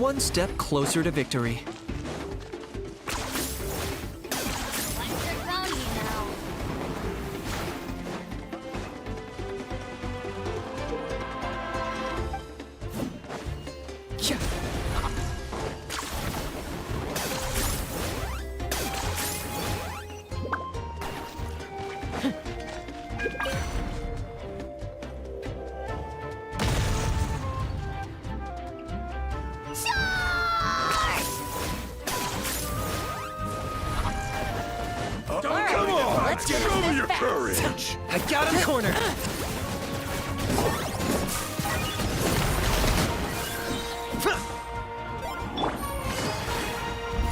One step closer to victory. I got him cornered!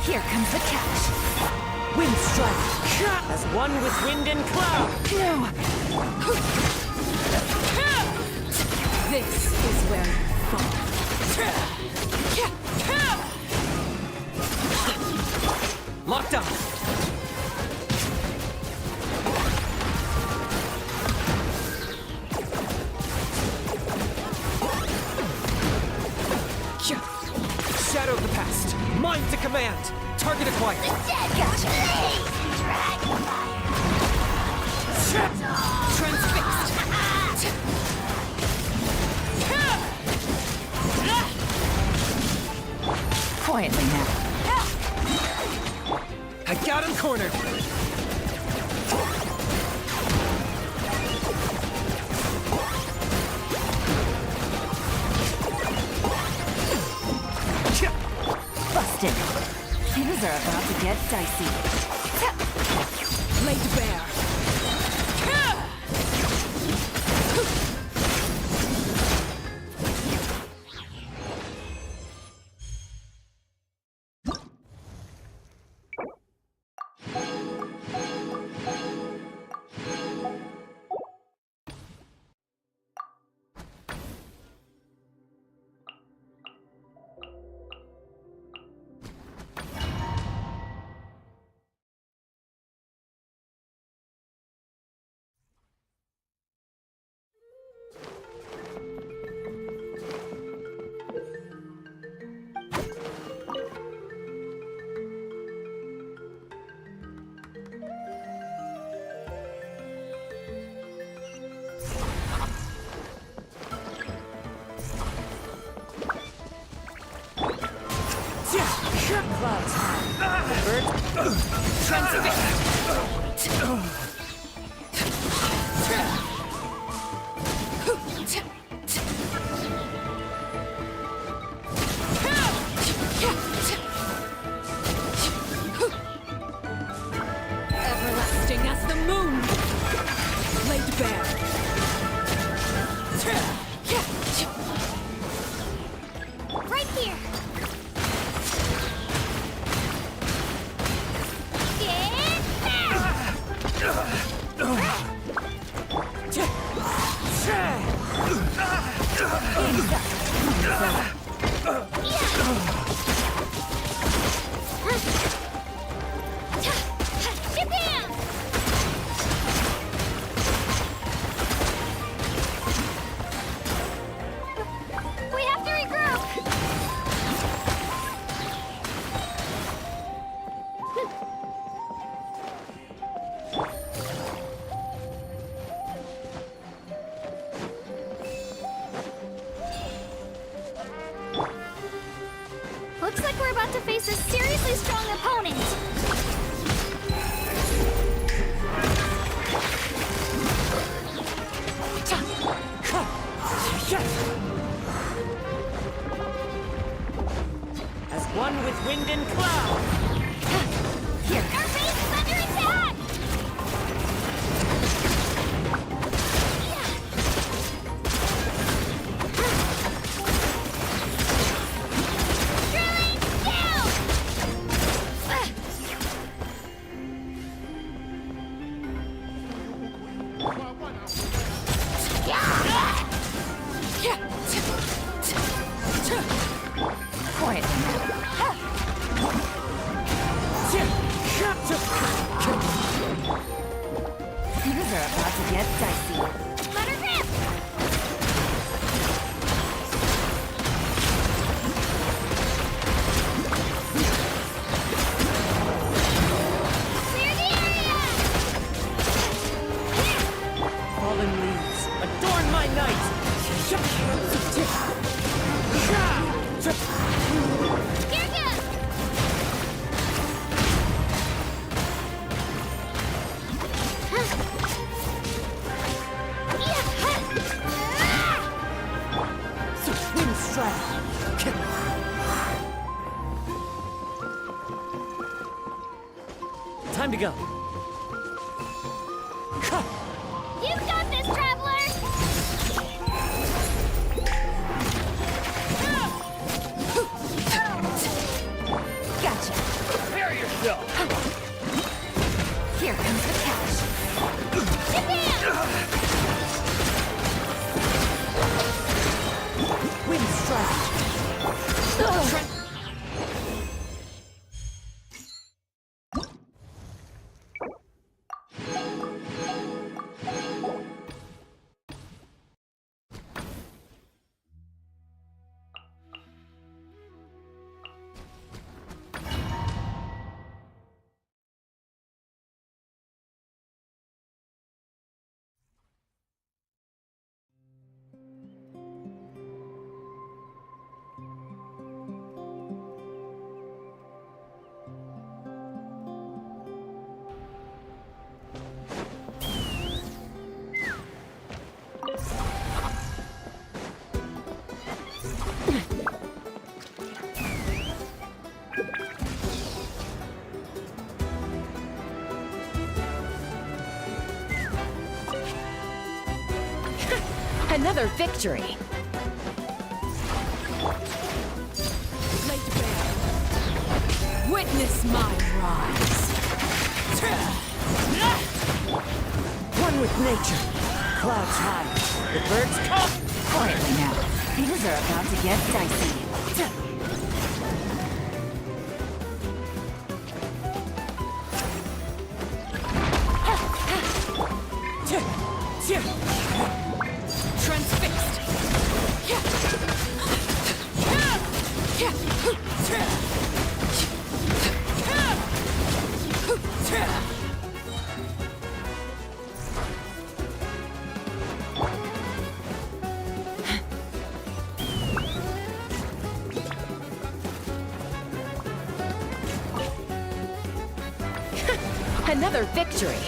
Here comes the catch. Wind strike. As one with wind and cloud. This is where you fall. Locked on! Shadow of the past. Mind to command. Target acquired. Gotcha. Transfixed. Quietly now. I got him cornered. Busted. Things are about to get dicey. Laid bare. Clouds high. Bird. Everlasting as the moon. Laid bare. Right here. We have to regroup! Looks like we're about to face a seriously strong opponent. As one with wind and cloud. Here. Our base is under attack! Drilling down! Quiet. Time to go. You got this, Traveler! Gotcha. Prepare yourself. Here comes the catch. Wind strike. Another victory! Lay to bear. Witness my rise. One with nature. Clouds high. The birds come. Quietly now. Things are about to get dicey. Transfixed. Another victory!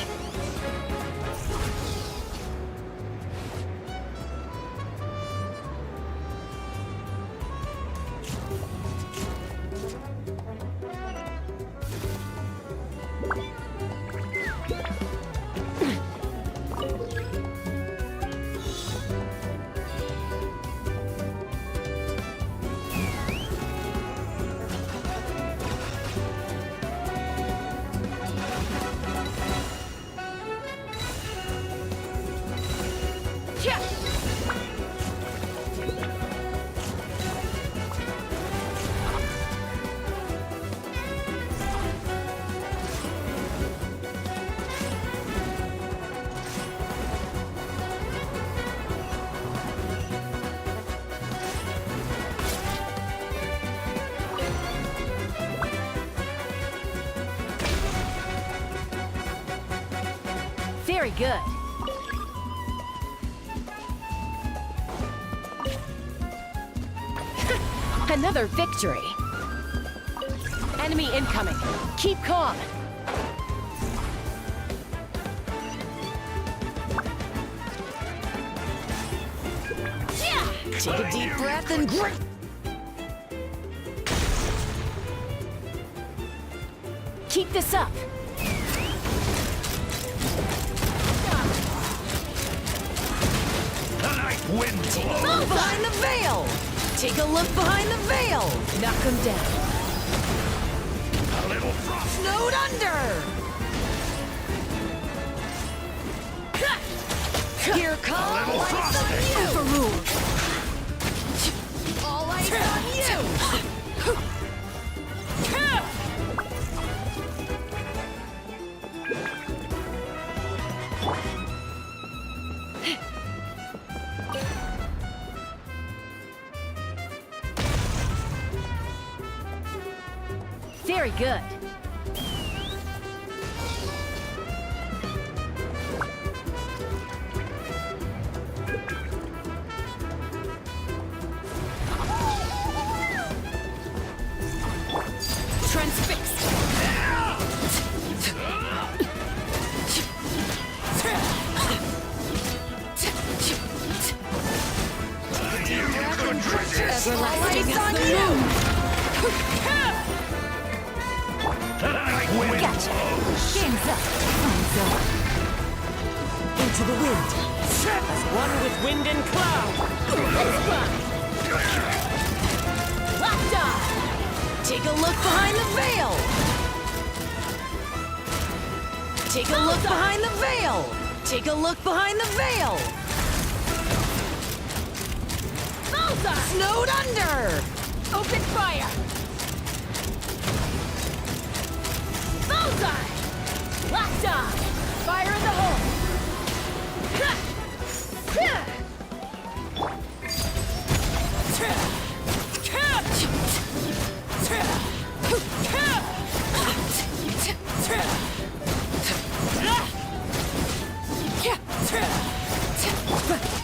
Very good. Another victory. Enemy incoming. Keep calm. Take a deep breath and breathe. Keep this up. Wind Look behind the veil! Take a look behind the veil! Knock him down. A little frost. Snowed under! Here comes A little frost. Overruled! All eyes on you! Very good. Transfixed! Everlasting on you! Gotcha. Game's up. Time's over. Into the wind. As one with wind and cloud. Let's fly. Locked on! Take a look behind the veil! Take a look behind the veil! Take a look behind the veil! Bullseye! Snowed under! Open fire! Bullseye! Locked on! Fire in the hole!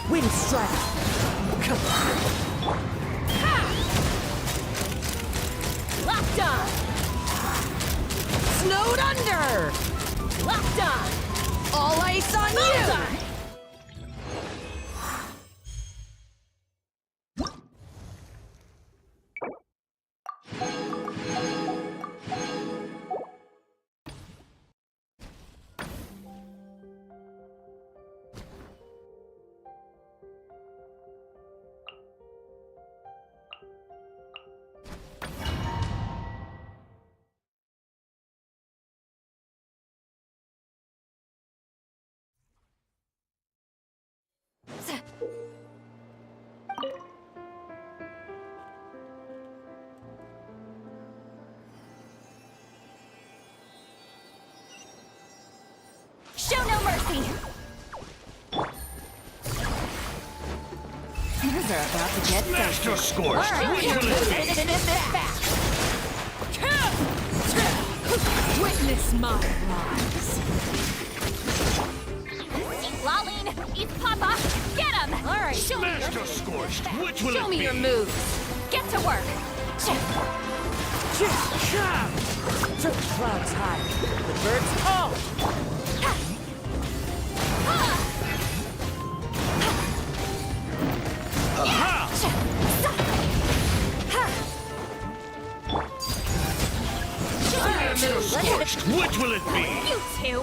Wind strike. Locked on! Snowed under! Locked on! All ice on you! Show no mercy! Things are about to get Master dicey. Scorched! All right, Which will it be? Witness my rise. Laline, eat Papa! Get him! All right, Master Scorched! Which will show it me be? your moves. Get to work! Took the clouds high. The birds call. Master Scorched! Which will it be? You two!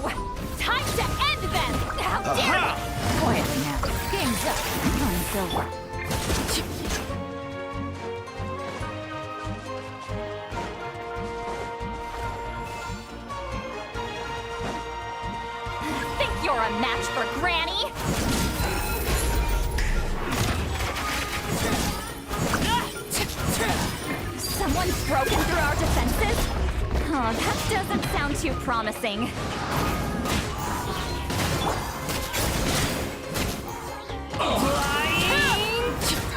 Time to end them! How dare you! Quietly now. Game's up. Time's over. Think you're a match for Granny? Someone's broken through our defenses? Oh, that doesn't sound too promising.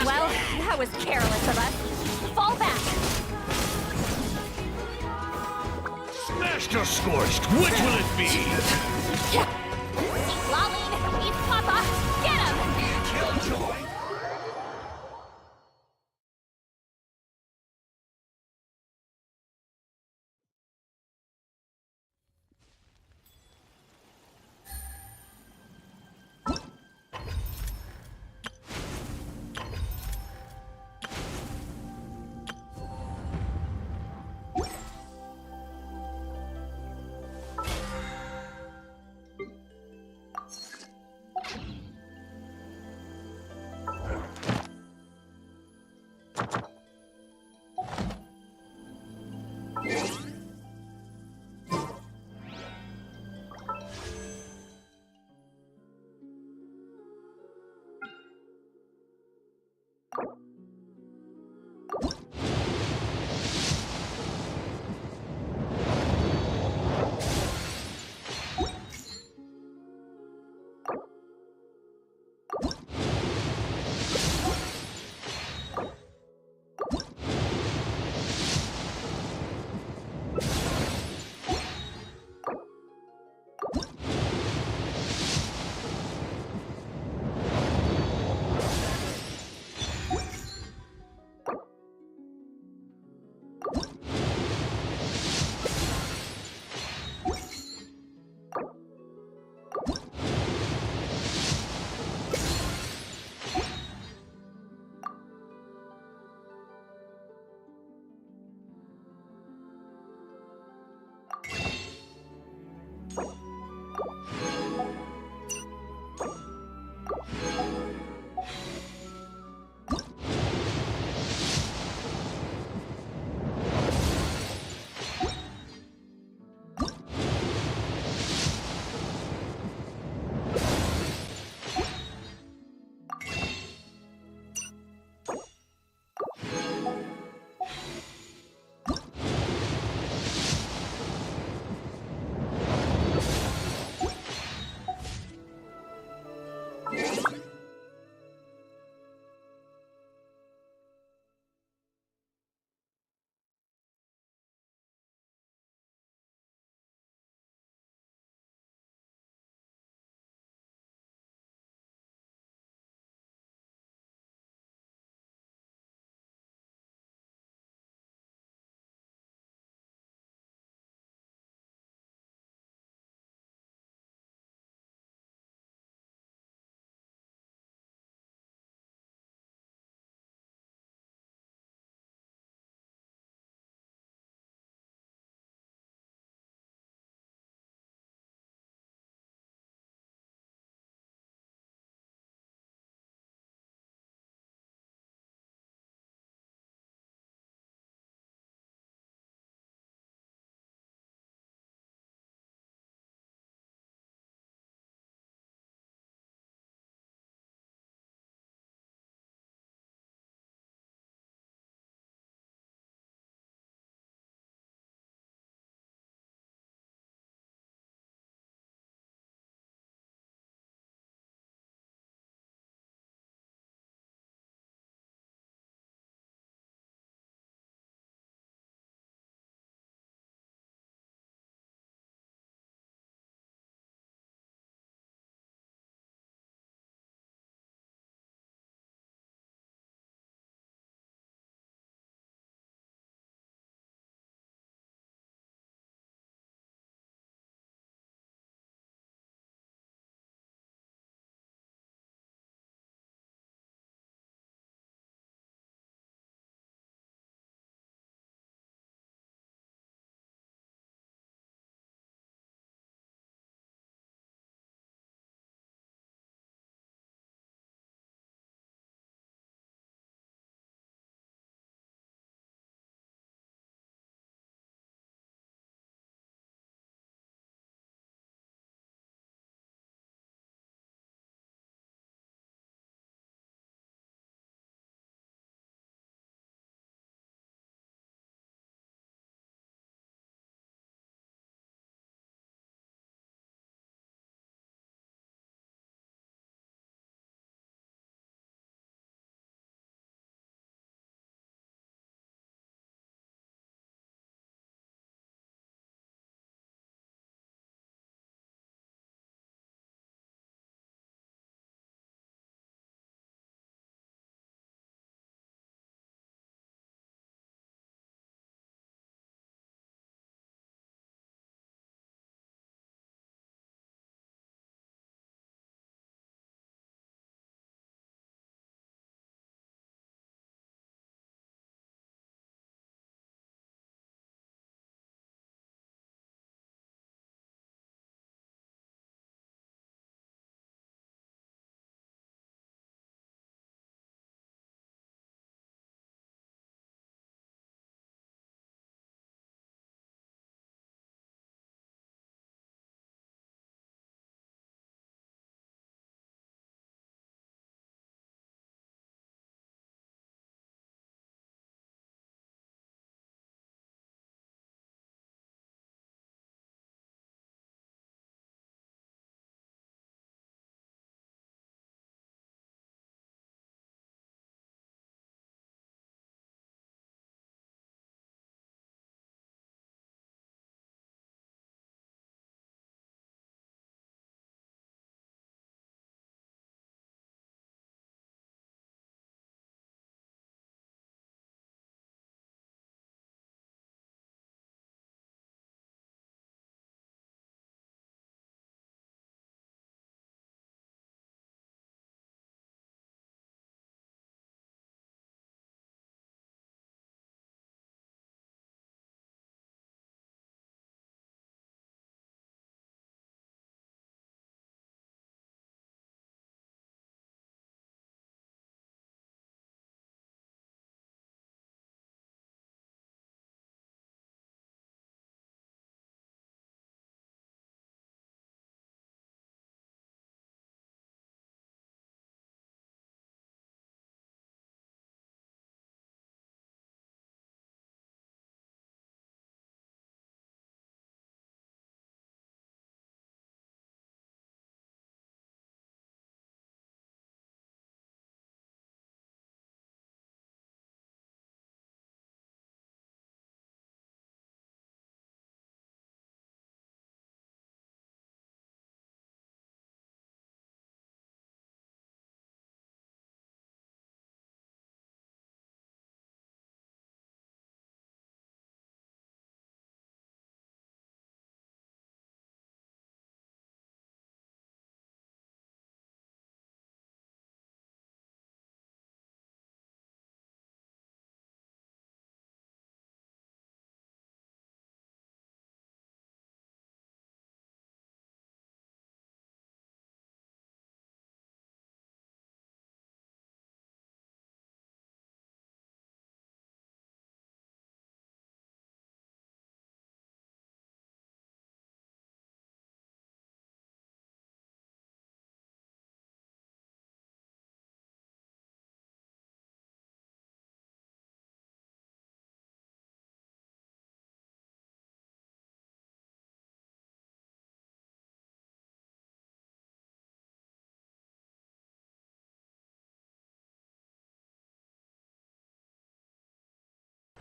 Well, that was careless of us. Fall back! Master Scorched! Which will it be? Laline, eat Papa! Get him! Killjoy!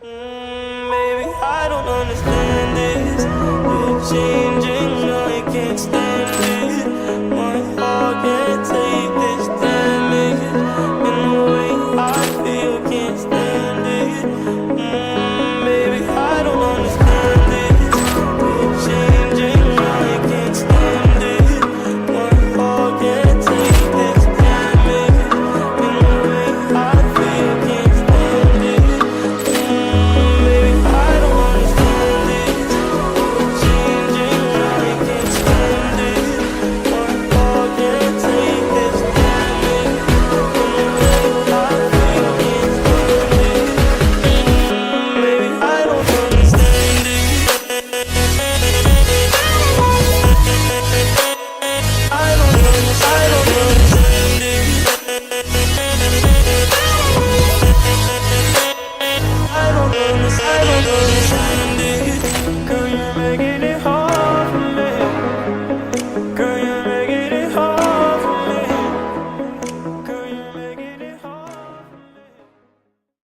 Mm.